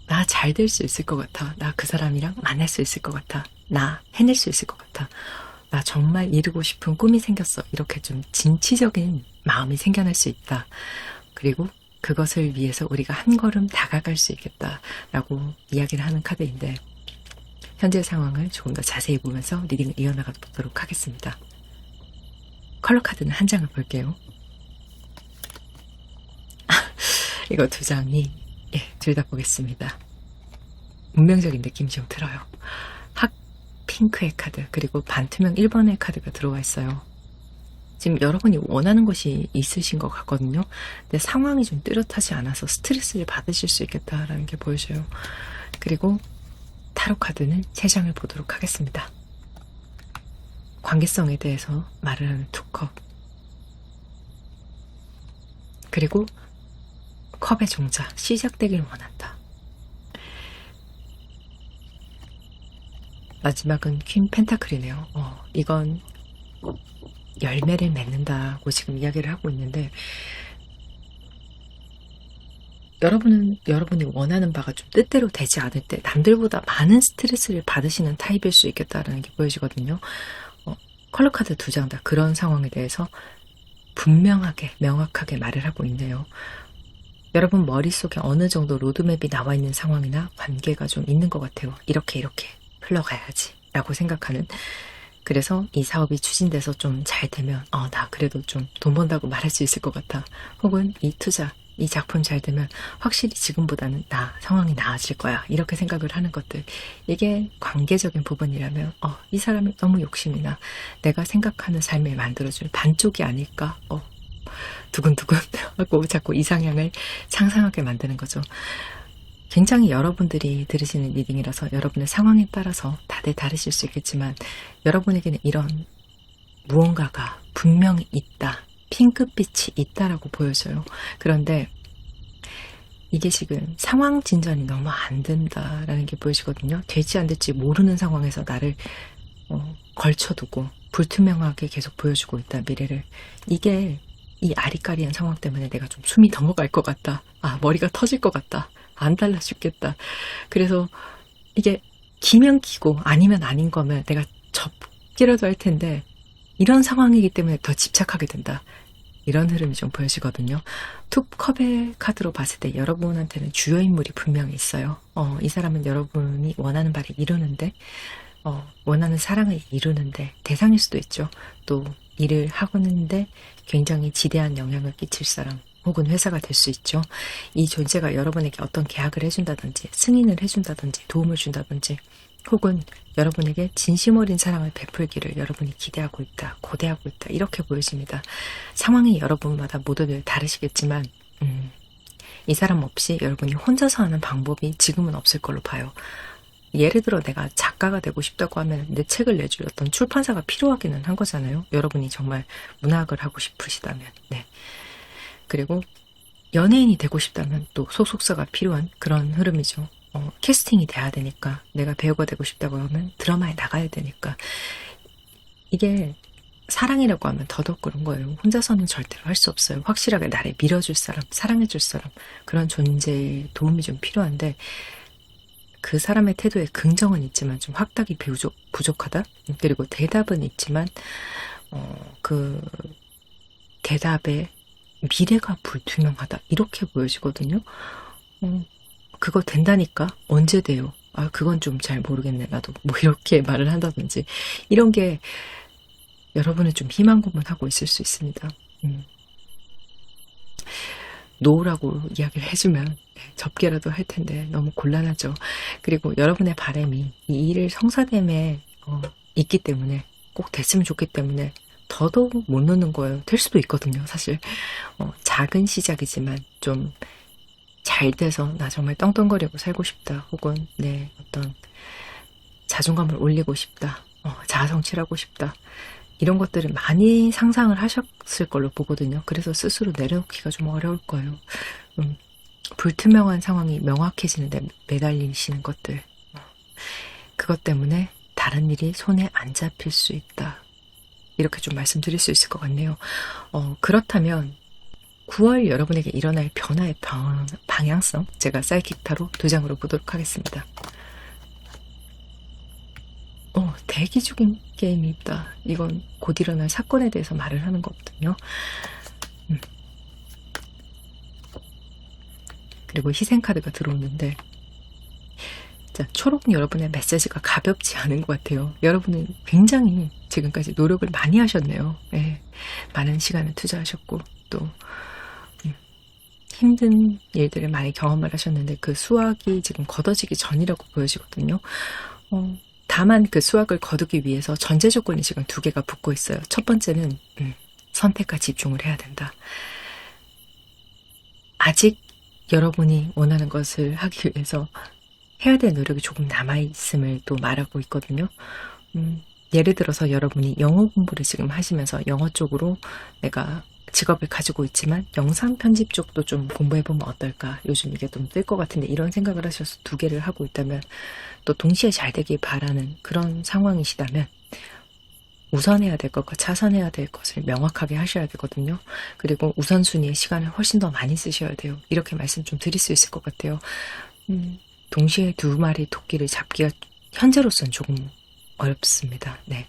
나 잘 될 수 있을 것 같아. 나 그 사람이랑 만날 수 있을 것 같아. 나 해낼 수 있을 것 같아. 나 정말 이루고 싶은 꿈이 생겼어. 이렇게 좀 진취적인 마음이 생겨날 수 있다. 그리고 그것을 위해서 우리가 한 걸음 다가갈 수 있겠다라고 이야기를 하는 카드인데 현재 상황을 조금 더 자세히 보면서 리딩을 이어나가 보도록 하겠습니다. 컬러 카드는 한 장을 볼게요. 이거 두 장이 둘 다 보겠습니다. 운명적인 느낌이 좀 들어요. 핑크의 카드 그리고 반투명 1번의 카드가 들어와 있어요. 지금 여러분이 원하는 것이 있으신 것 같거든요. 근데 상황이 좀 뚜렷하지 않아서 스트레스를 받으실 수 있겠다라는 게 보여져요. 그리고 타로 카드는 3장을 보도록 하겠습니다. 관계성에 대해서 말을 하는 투컵 그리고 컵의 종자 시작되길 원한다. 마지막은 퀸 펜타클이네요. 이건 열매를 맺는다고 지금 이야기를 하고 있는데 여러분이 원하는 바가 좀 뜻대로 되지 않을 때 남들보다 많은 스트레스를 받으시는 타입일 수 있겠다라는 게 보여지거든요. 컬러 카드 2장 다 그런 상황에 대해서 분명하게 명확하게 말을 하고 있네요. 여러분 머릿속에 어느 정도 로드맵이 나와 있는 상황이나 관계가 좀 있는 것 같아요. 이렇게 흘러가야지 라고 생각하는. 그래서 이 사업이 추진돼서 좀 잘 되면 나 그래도 좀 돈 번다고 말할 수 있을 것 같아. 혹은 이 투자, 이 작품 잘 되면 확실히 지금보다는 상황이 나아질 거야. 이렇게 생각을 하는 것들. 이게 관계적인 부분이라면 이 사람이 너무 욕심이 나. 내가 생각하는 삶을 만들어줄 반쪽이 아닐까? 두근두근 하고 자꾸 이상향을 상상하게 만드는 거죠. 굉장히 여러분들이 들으시는 리딩이라서 여러분의 상황에 따라서 다들 다르실 수 있겠지만 여러분에게는 이런 무언가가 분명히 있다. 핑크빛이 있다라고 보여져요. 그런데 이게 지금 상황 진전이 너무 안 된다라는 게 보여지거든요. 될지 안 될지 모르는 상황에서 나를 걸쳐두고 불투명하게 계속 보여주고 있다. 미래를. 이게 이 아리까리한 상황 때문에 내가 좀 숨이 넘어갈 것 같다. 머리가 터질 것 같다. 안 달라 죽겠다. 그래서 이게 기면 기고 아니면 아닌 거면 내가 접기라도 할 텐데 이런 상황이기 때문에 더 집착하게 된다. 이런 흐름이 좀 보여지거든요. 툭컵의 카드로 봤을 때 여러분한테는 주요 인물이 분명히 있어요. 이 사람은 여러분이 원하는 바를 이루는데 원하는 사랑을 이루는데 대상일 수도 있죠. 또 일을 하고 있는데 굉장히 지대한 영향을 끼칠 사람 혹은 회사가 될 수 있죠. 이 존재가 여러분에게 어떤 계약을 해준다든지 승인을 해준다든지 도움을 준다든지 혹은 여러분에게 진심 어린 사랑을 베풀기를 여러분이 기대하고 있다, 고대하고 있다 이렇게 보여집니다. 상황이 여러분마다 모두들 다르시겠지만 이 사람 없이 여러분이 혼자서 하는 방법이 지금은 없을 걸로 봐요. 예를 들어 내가 작가가 되고 싶다고 하면 내 책을 내줄 어떤 출판사가 필요하기는 한 거잖아요. 여러분이 정말 문학을 하고 싶으시다면. 네. 그리고 연예인이 되고 싶다면 또 소속사가 필요한 그런 흐름이죠. 캐스팅이 돼야 되니까 내가 배우가 되고 싶다고 하면 드라마에 나가야 되니까 이게 사랑이라고 하면 더더욱 그런 거예요. 혼자서는 절대로 할 수 없어요. 확실하게 나를 밀어줄 사람, 사랑해줄 사람 그런 존재의 도움이 좀 필요한데 그 사람의 태도에 긍정은 있지만 좀 확답이 부족하다. 그리고 대답은 있지만 그 대답의 미래가 불투명하다. 이렇게 보여지거든요. 그거 된다니까? 언제 돼요? 그건 좀 잘 모르겠네. 나도 뭐 이렇게 말을 한다든지 이런 게 여러분은 좀 희망 고문하고 있을 수 있습니다. 노라고 이야기를 해주면 접게라도 할 텐데 너무 곤란하죠. 그리고 여러분의 바람이 이 일을 성사됨에 있기 때문에 꼭 됐으면 좋기 때문에 더더욱 못 놓는 거예요. 될 수도 있거든요. 사실 작은 시작이지만 좀 잘 돼서 나 정말 떵떵거리고 살고 싶다. 혹은 내 어떤 자존감을 올리고 싶다. 자아성취하고 싶다. 이런 것들을 많이 상상을 하셨을 걸로 보거든요. 그래서 스스로 내려놓기가 좀 어려울 거예요. 불투명한 상황이 명확해지는데 매달리시는 것들 그것 때문에 다른 일이 손에 안 잡힐 수 있다. 이렇게 좀 말씀드릴 수 있을 것 같네요. 그렇다면 9월 여러분에게 일어날 변화의 방향성, 제가 사이킥 타로 2장으로 보도록 하겠습니다. 대기 중인 게임이 있다. 이건 곧 일어날 사건에 대해서 말을 하는 거거든요. 그리고 희생카드가 들어오는데, 자, 초록 여러분의 메시지가 가볍지 않은 것 같아요. 여러분은 굉장히 지금까지 노력을 많이 하셨네요. 네, 많은 시간을 투자하셨고, 또 힘든 일들을 많이 경험을 하셨는데 그 수확이 지금 거둬지기 전이라고 보여지거든요. 다만 그 수확을 거두기 위해서 전제 조건이 지금 2개가 붙고 있어요. 첫 번째는 선택과 집중을 해야 된다. 아직 여러분이 원하는 것을 하기 위해서 해야 될 노력이 조금 남아있음을 또 말하고 있거든요. 예를 들어서 여러분이 영어 공부를 지금 하시면서 영어 쪽으로 내가 직업을 가지고 있지만 영상 편집 쪽도 좀 공부해보면 어떨까, 요즘 이게 좀 뜰 것 같은데, 이런 생각을 하셔서 2개를 하고 있다면, 또 동시에 잘 되길 바라는 그런 상황이시다면 우선해야 될 것과 차선해야 될 것을 명확하게 하셔야 되거든요. 그리고 우선순위의 시간을 훨씬 더 많이 쓰셔야 돼요. 이렇게 말씀 좀 드릴 수 있을 것 같아요. 동시에 2마리 토끼를 잡기가 현재로서는 조금 어렵습니다. 네.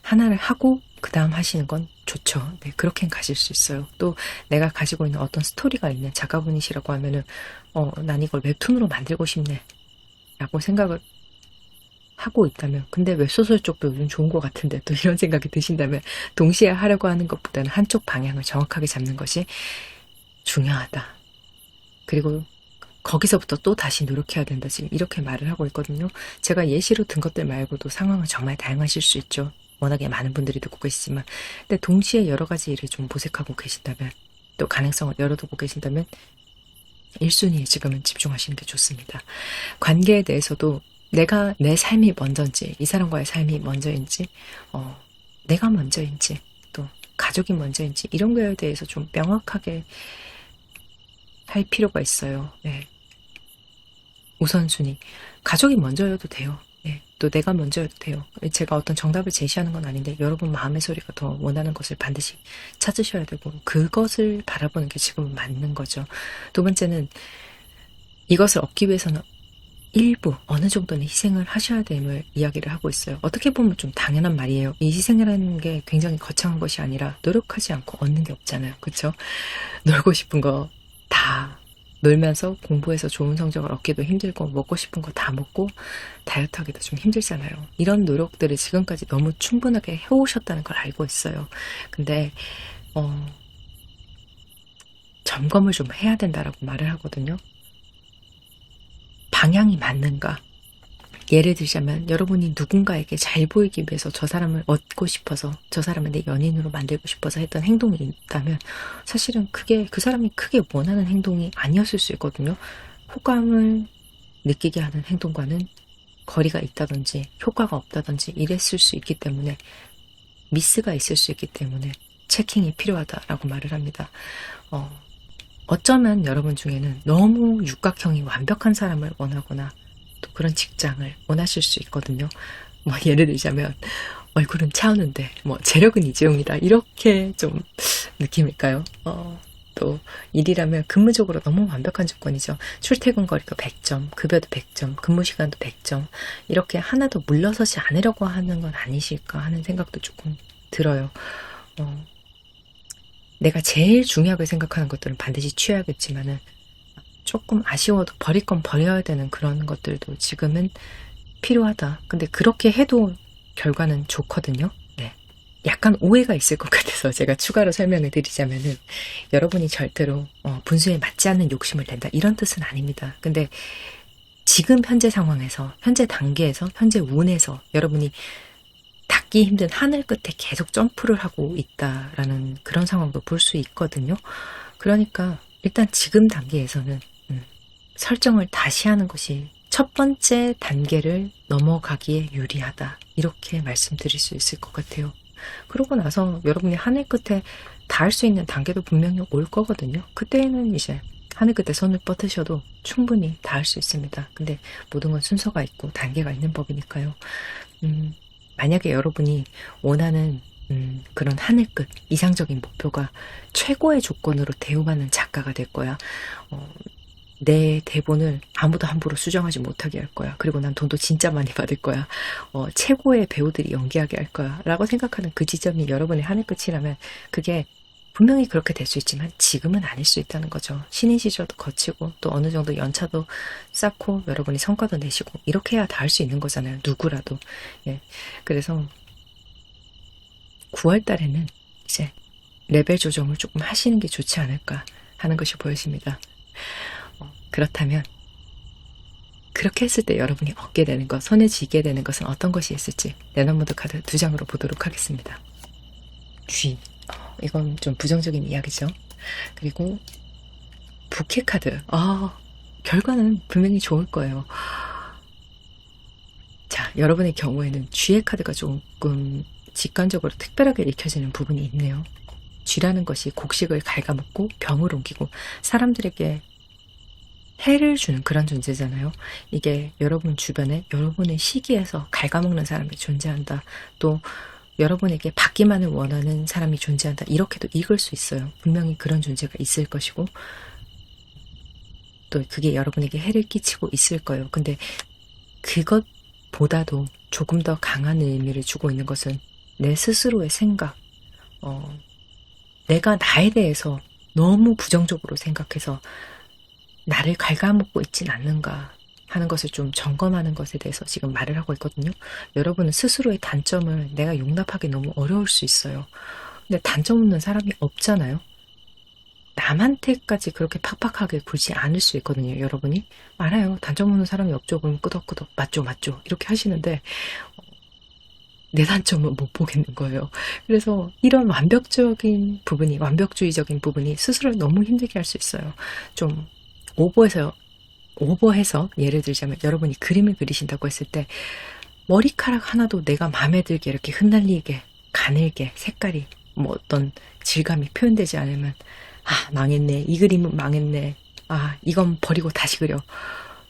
하나를 하고 그 다음 하시는 건 좋죠. 네, 그렇게 가실 수 있어요. 또 내가 가지고 있는 어떤 스토리가 있는 작가분이시라고 하면은 난 이걸 웹툰으로 만들고 싶네 라고 생각을 하고 있다면, 근데 웹소설 쪽도 요즘 좋은 것 같은데 또 이런 생각이 드신다면, 동시에 하려고 하는 것보다는 한쪽 방향을 정확하게 잡는 것이 중요하다. 그리고 거기서부터 또 다시 노력해야 된다. 지금 이렇게 말을 하고 있거든요. 제가 예시로 든 것들 말고도 상황은 정말 다양하실 수 있죠. 워낙에 많은 분들이 듣고 계시지만, 근데 동시에 여러 가지 일을 좀 모색하고 계신다면, 또 가능성을 열어두고 계신다면 1순위에 지금은 집중하시는 게 좋습니다. 관계에 대해서도 내가 내 삶이 먼저인지, 이 사람과의 삶이 먼저인지, 내가 먼저인지, 또 가족이 먼저인지, 이런 거에 대해서 좀 명확하게 할 필요가 있어요. 네. 우선순위. 가족이 먼저여도 돼요. 네. 또 내가 먼저여도 돼요. 제가 어떤 정답을 제시하는 건 아닌데, 여러분 마음의 소리가 더 원하는 것을 반드시 찾으셔야 되고, 그것을 바라보는 게 지금 맞는 거죠. 2번째는 이것을 얻기 위해서는 일부 어느 정도는 희생을 하셔야 됨을 이야기를 하고 있어요. 어떻게 보면 좀 당연한 말이에요. 이 희생이라는 게 굉장히 거창한 것이 아니라 노력하지 않고 얻는 게 없잖아요. 그렇죠? 놀고 싶은 거 다 놀면서 공부해서 좋은 성적을 얻기도 힘들고, 먹고 싶은 거 다 먹고 다이어트 하기도 좀 힘들잖아요. 이런 노력들을 지금까지 너무 충분하게 해오셨다는 걸 알고 있어요. 근데 점검을 좀 해야 된다라고 말을 하거든요. 방향이 맞는가? 예를 들자면 여러분이 누군가에게 잘 보이기 위해서 저 사람을 얻고 싶어서, 저 사람을 내 연인으로 만들고 싶어서 했던 행동이 있다면 사실은 그게 그 사람이 크게 원하는 행동이 아니었을 수 있거든요. 호감을 느끼게 하는 행동과는 거리가 있다든지 효과가 없다든지 이랬을 수 있기 때문에, 미스가 있을 수 있기 때문에 체킹이 필요하다라고 말을 합니다. 어쩌면 여러분 중에는 너무 육각형이 완벽한 사람을 원하거나 또 그런 직장을 원하실 수 있거든요. 예를 들자면 얼굴은 차은우인데 재력은 이재용이다, 이렇게 좀 느낌일까요? 또 일이라면 근무적으로 너무 완벽한 조건이죠. 출퇴근 거리가 100점, 급여도 100점, 근무 시간도 100점, 이렇게 하나도 물러서지 않으려고 하는 건 아니실까 하는 생각도 조금 들어요. 내가 제일 중요하게 생각하는 것들은 반드시 취해야겠지만은, 조금 아쉬워도 버릴 건 버려야 되는 그런 것들도 지금은 필요하다. 근데 그렇게 해도 결과는 좋거든요. 네. 약간 오해가 있을 것 같아서 제가 추가로 설명을 드리자면은, 여러분이 절대로 분수에 맞지 않는 욕심을 낸다, 이런 뜻은 아닙니다. 근데 지금 현재 상황에서, 현재 단계에서, 현재 운에서 여러분이 닿기 힘든 하늘 끝에 계속 점프를 하고 있다라는 그런 상황도 볼 수 있거든요. 그러니까 일단 지금 단계에서는 설정을 다시 하는 것이 첫 번째 단계를 넘어가기에 유리하다, 이렇게 말씀드릴 수 있을 것 같아요. 그러고 나서 여러분이 하늘 끝에 닿을 수 있는 단계도 분명히 올 거거든요. 그때는 이제 하늘 끝에 손을 뻗으셔도 충분히 닿을 수 있습니다. 근데 모든 건 순서가 있고 단계가 있는 법이니까요. 만약에 여러분이 원하는 그런 하늘 끝 이상적인 목표가 최고의 조건으로 대우받는 작가가 될 거야. 내 대본을 아무도 함부로 수정하지 못하게 할 거야. 그리고 난 돈도 진짜 많이 받을 거야. 최고의 배우들이 연기하게 할 거야. 라고 생각하는 그 지점이 여러분의 하늘 끝이라면 그게 분명히 그렇게 될 수 있지만 지금은 아닐 수 있다는 거죠. 신인 시절도 거치고 또 어느 정도 연차도 쌓고 여러분이 성과도 내시고 이렇게 해야 닿을 수 있는 거잖아요. 누구라도. 예. 그래서 9월 달에는 이제 레벨 조정을 조금 하시는 게 좋지 않을까 하는 것이 보여집니다. 그렇다면 그렇게 했을 때 여러분이 얻게 되는 것, 손에 쥐게 되는 것은 어떤 것이 있을지 레너모드 카드 2장으로 보도록 하겠습니다. 쥐. 이건 좀 부정적인 이야기죠. 그리고 부캐 카드. 결과는 분명히 좋을 거예요. 자, 여러분의 경우에는 쥐의 카드가 조금 직관적으로 특별하게 읽혀지는 부분이 있네요. 쥐라는 것이 곡식을 갉아먹고 병을 옮기고 사람들에게 해를 주는 그런 존재잖아요. 이게 여러분 주변에 여러분의 시기에서 갉아먹는 사람이 존재한다. 또 여러분에게 받기만을 원하는 사람이 존재한다. 이렇게도 읽을 수 있어요. 분명히 그런 존재가 있을 것이고 또 그게 여러분에게 해를 끼치고 있을 거예요. 근데 그것보다도 조금 더 강한 의미를 주고 있는 것은 내 스스로의 생각, 내가 나에 대해서 너무 부정적으로 생각해서 나를 갉아먹고 있진 않는가 하는 것을 좀 점검하는 것에 대해서 지금 말을 하고 있거든요. 여러분은 스스로의 단점을 내가 용납하기 너무 어려울 수 있어요. 근데 단점 없는 사람이 없잖아요. 남한테까지 그렇게 팍팍하게 굴지 않을 수 있거든요. 여러분이 알아요. 단점 없는 사람이 없죠. 그럼 끄덕끄덕 맞죠 이렇게 하시는데 내 단점은 못 보겠는 거예요. 그래서 이런 완벽주의적인 부분이 스스로를 너무 힘들게 할 수 있어요. 좀 오버해서 예를 들자면 여러분이 그림을 그리신다고 했을 때 머리카락 하나도 내가 마음에 들게 이렇게 흩날리게 가늘게 색깔이 어떤 질감이 표현되지 않으면 망했네. 이 그림은 망했네. 이건 버리고 다시 그려.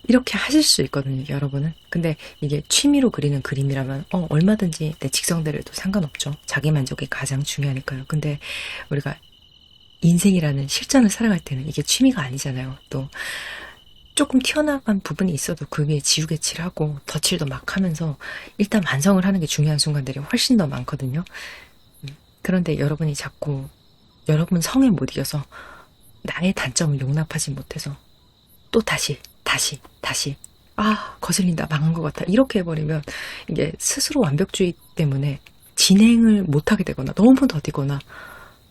이렇게 하실 수 있거든요, 여러분은. 근데 이게 취미로 그리는 그림이라면 얼마든지 내 직성대로 해도 상관없죠. 자기 만족이 가장 중요하니까요. 근데 우리가 인생이라는 실전을 살아갈 때는 이게 취미가 아니잖아요. 또 조금 튀어나간 부분이 있어도 그 위에 지우개칠 하고 덧칠도 막 하면서 일단 완성을 하는 게 중요한 순간들이 훨씬 더 많거든요. 그런데 여러분이 자꾸 여러분 성에 못 이겨서 나의 단점을 용납하지 못해서 또 다시 거슬린다, 망한 것 같아 이렇게 해버리면 이게 스스로 완벽주의 때문에 진행을 못하게 되거나 너무 더디거나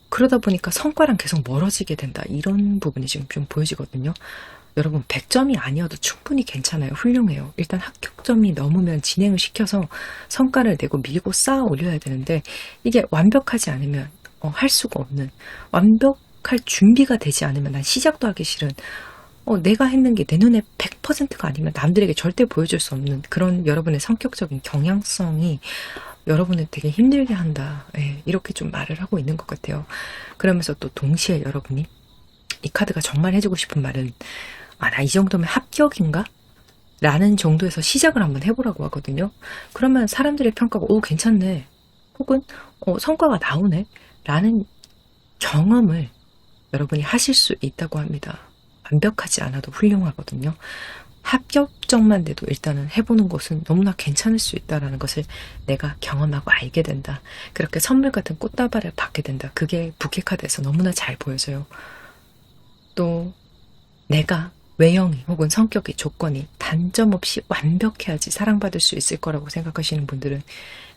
그러다 보니까 성과랑 계속 멀어지게 된다. 이런 부분이 지금 좀 보여지거든요. 여러분 100점이 아니어도 충분히 괜찮아요. 훌륭해요. 일단 합격점이 넘으면 진행을 시켜서 성과를 내고 밀고 쌓아 올려야 되는데 이게 완벽하지 않으면 할 수가 없는, 완벽할 준비가 되지 않으면 난 시작도 하기 싫은, 내가 했는 게 내 눈에 100%가 아니면 남들에게 절대 보여줄 수 없는 그런 여러분의 성격적인 경향성이 여러분을 되게 힘들게 한다. 이렇게 좀 말을 하고 있는 것 같아요. 그러면서 또 동시에 여러분이 이 카드가 정말 해주고 싶은 말은 나 이 정도면 합격인가? 라는 정도에서 시작을 한번 해보라고 하거든요. 그러면 사람들의 평가가 괜찮네. 혹은 성과가 나오네. 라는 경험을 여러분이 하실 수 있다고 합니다. 완벽하지 않아도 훌륭하거든요. 합격점만 돼도 일단은 해보는 것은 너무나 괜찮을 수 있다는 것을 내가 경험하고 알게 된다. 그렇게 선물 같은 꽃다발을 받게 된다. 그게 부캐 카드에서 너무나 잘 보여져요. 또 내가 외형이 혹은 성격의 조건이 단점 없이 완벽해야지 사랑받을 수 있을 거라고 생각하시는 분들은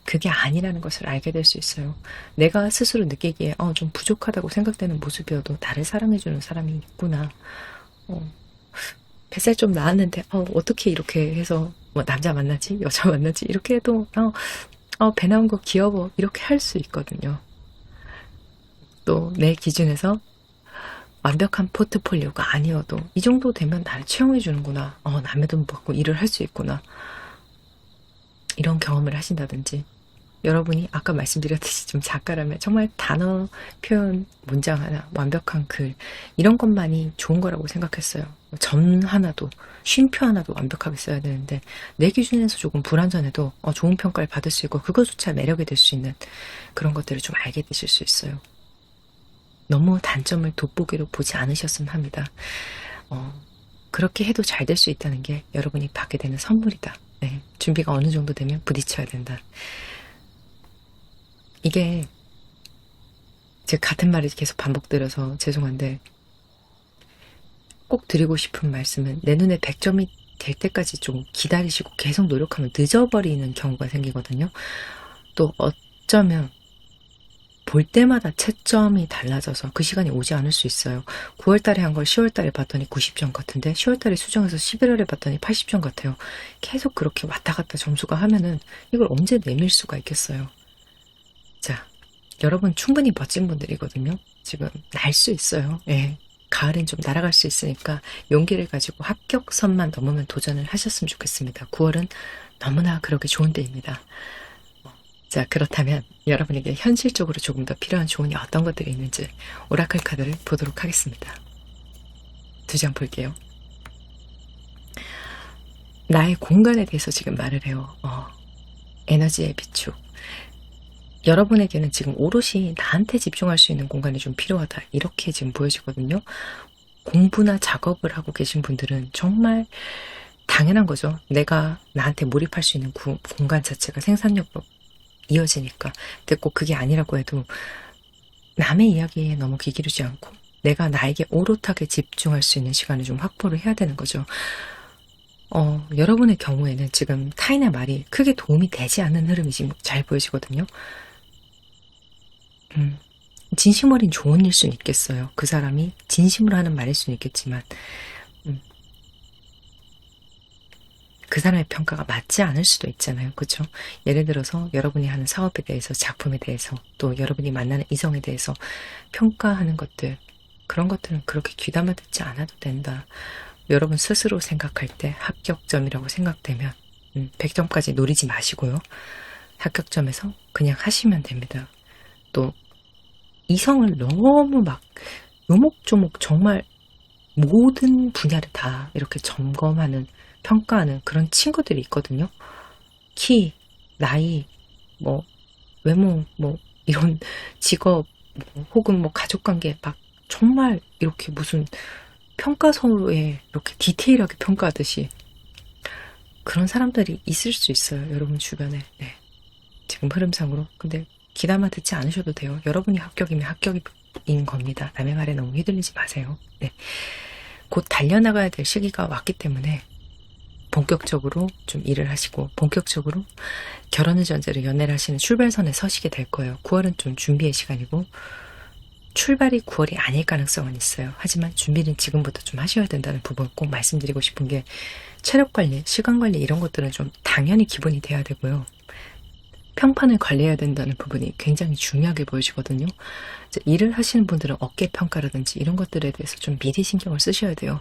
그게 아니라는 것을 알게 될 수 있어요. 내가 스스로 느끼기에 좀 부족하다고 생각되는 모습이어도 나를 사랑해주는 사람이 있구나. 뱃살 좀 나왔는데 어떻게 이렇게 해서 남자 만나지 여자 만나지 이렇게 해도 배 나온 거 귀여워 이렇게 할 수 있거든요. 또 내 기준에서 완벽한 포트폴리오가 아니어도 이 정도 되면 나를 채용해 주는구나. 남의 돈 받고 일을 할 수 있구나. 이런 경험을 하신다든지 여러분이 아까 말씀드렸듯이 좀 작가라면 정말 단어, 표현, 문장 하나, 완벽한 글 이런 것만이 좋은 거라고 생각했어요. 점 하나도, 쉼표 하나도 완벽하게 써야 되는데 내 기준에서 조금 불완전해도 좋은 평가를 받을 수 있고 그것조차 매력이 될 수 있는 그런 것들을 좀 알게 되실 수 있어요. 너무 단점을 돋보기로 보지 않으셨으면 합니다. 그렇게 해도 잘 될 수 있다는 게 여러분이 받게 되는 선물이다. 네, 준비가 어느 정도 되면 부딪혀야 된다. 이게 제가 같은 말을 계속 반복드려서 죄송한데 꼭 드리고 싶은 말씀은 내 눈에 100점이 될 때까지 좀 기다리시고 계속 노력하면 늦어버리는 경우가 생기거든요. 또 어쩌면 볼 때마다 채점이 달라져서 그 시간이 오지 않을 수 있어요. 9월달에 한 걸 10월달에 봤더니 90점 같은데 10월달에 수정해서 11월에 봤더니 80점 같아요. 계속 그렇게 왔다 갔다 점수가 하면은 이걸 언제 내밀 수가 있겠어요. 자, 여러분 충분히 멋진 분들이거든요. 지금 날 수 있어요. 예. 가을엔 좀 날아갈 수 있으니까 용기를 가지고 합격선만 넘으면 도전을 하셨으면 좋겠습니다. 9월은 너무나 그러기 좋은 때입니다. 자, 그렇다면 여러분에게 현실적으로 조금 더 필요한 조언이 어떤 것들이 있는지 오라클 카드를 보도록 하겠습니다. 2장 볼게요. 나의 공간에 대해서 지금 말을 해요. 에너지의 비축. 여러분에게는 지금 오롯이 나한테 집중할 수 있는 공간이 좀 필요하다. 이렇게 지금 보여지거든요. 공부나 작업을 하고 계신 분들은 정말 당연한 거죠. 내가 나한테 몰입할 수 있는 공간 자체가 생산력으로 이어지니까. 근데 꼭 그게 아니라고 해도 남의 이야기에 너무 귀 기르지 않고 내가 나에게 오롯하게 집중할 수 있는 시간을 좀 확보를 해야 되는 거죠. 여러분의 경우에는 지금 타인의 말이 크게 도움이 되지 않는 흐름이 지금 잘 보여지거든요. 진심 어린 조언일 수는 있겠어요. 그 사람이 진심으로 하는 말일 수는 있겠지만 그 사람의 평가가 맞지 않을 수도 있잖아요. 그렇죠? 예를 들어서 여러분이 하는 사업에 대해서, 작품에 대해서, 또 여러분이 만나는 이성에 대해서 평가하는 것들, 그런 것들은 그렇게 귀담아 듣지 않아도 된다. 여러분 스스로 생각할 때 합격점이라고 생각되면 100점까지 노리지 마시고요. 합격점에서 그냥 하시면 됩니다. 또 이성을 너무 막 요목조목 정말 모든 분야를 다 이렇게 점검하는, 평가하는 그런 친구들이 있거든요. 키, 나이, 외모, 이런 직업, 혹은 가족관계 막 정말 이렇게 무슨 평가서에 이렇게 디테일하게 평가하듯이 그런 사람들이 있을 수 있어요. 여러분 주변에. 네. 지금 흐름상으로. 근데 귀담아 듣지 않으셔도 돼요. 여러분이 합격이면 합격인 겁니다. 남의 말에 너무 휘둘리지 마세요. 네. 곧 달려나가야 될 시기가 왔기 때문에 본격적으로 좀 일을 하시고 본격적으로 결혼을 전제로 연애를 하시는 출발선에 서시게 될 거예요. 9월은 좀 준비의 시간이고 출발이 9월이 아닐 가능성은 있어요. 하지만 준비는 지금부터 좀 하셔야 된다는 부분 꼭 말씀드리고 싶은 게 체력 관리, 시간 관리 이런 것들은 좀 당연히 기본이 돼야 되고요. 평판을 관리해야 된다는 부분이 굉장히 중요하게 보여지거든요. 일을 하시는 분들은 어깨 평가라든지 이런 것들에 대해서 좀 미리 신경을 쓰셔야 돼요.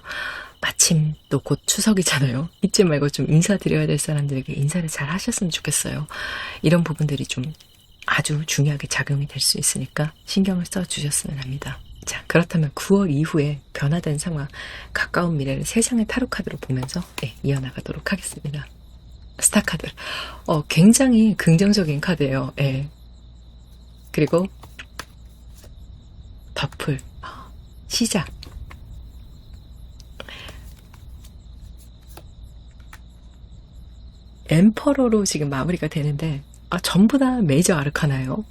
마침 또 곧 추석이잖아요. 잊지 말고 좀 인사드려야 될 사람들에게 인사를 잘 하셨으면 좋겠어요. 이런 부분들이 좀 아주 중요하게 작용이 될 수 있으니까 신경을 써주셨으면 합니다. 자, 그렇다면 9월 이후에 변화된 상황, 가까운 미래를 3장의 타로 카드로 보면서 이어나가도록 하겠습니다. 스타 카드. 굉장히 긍정적인 카드예요. 예. 그리고 더풀. 시작. 엠퍼러로 지금 마무리가 되는데 전부 다 메이저 아르카나예요.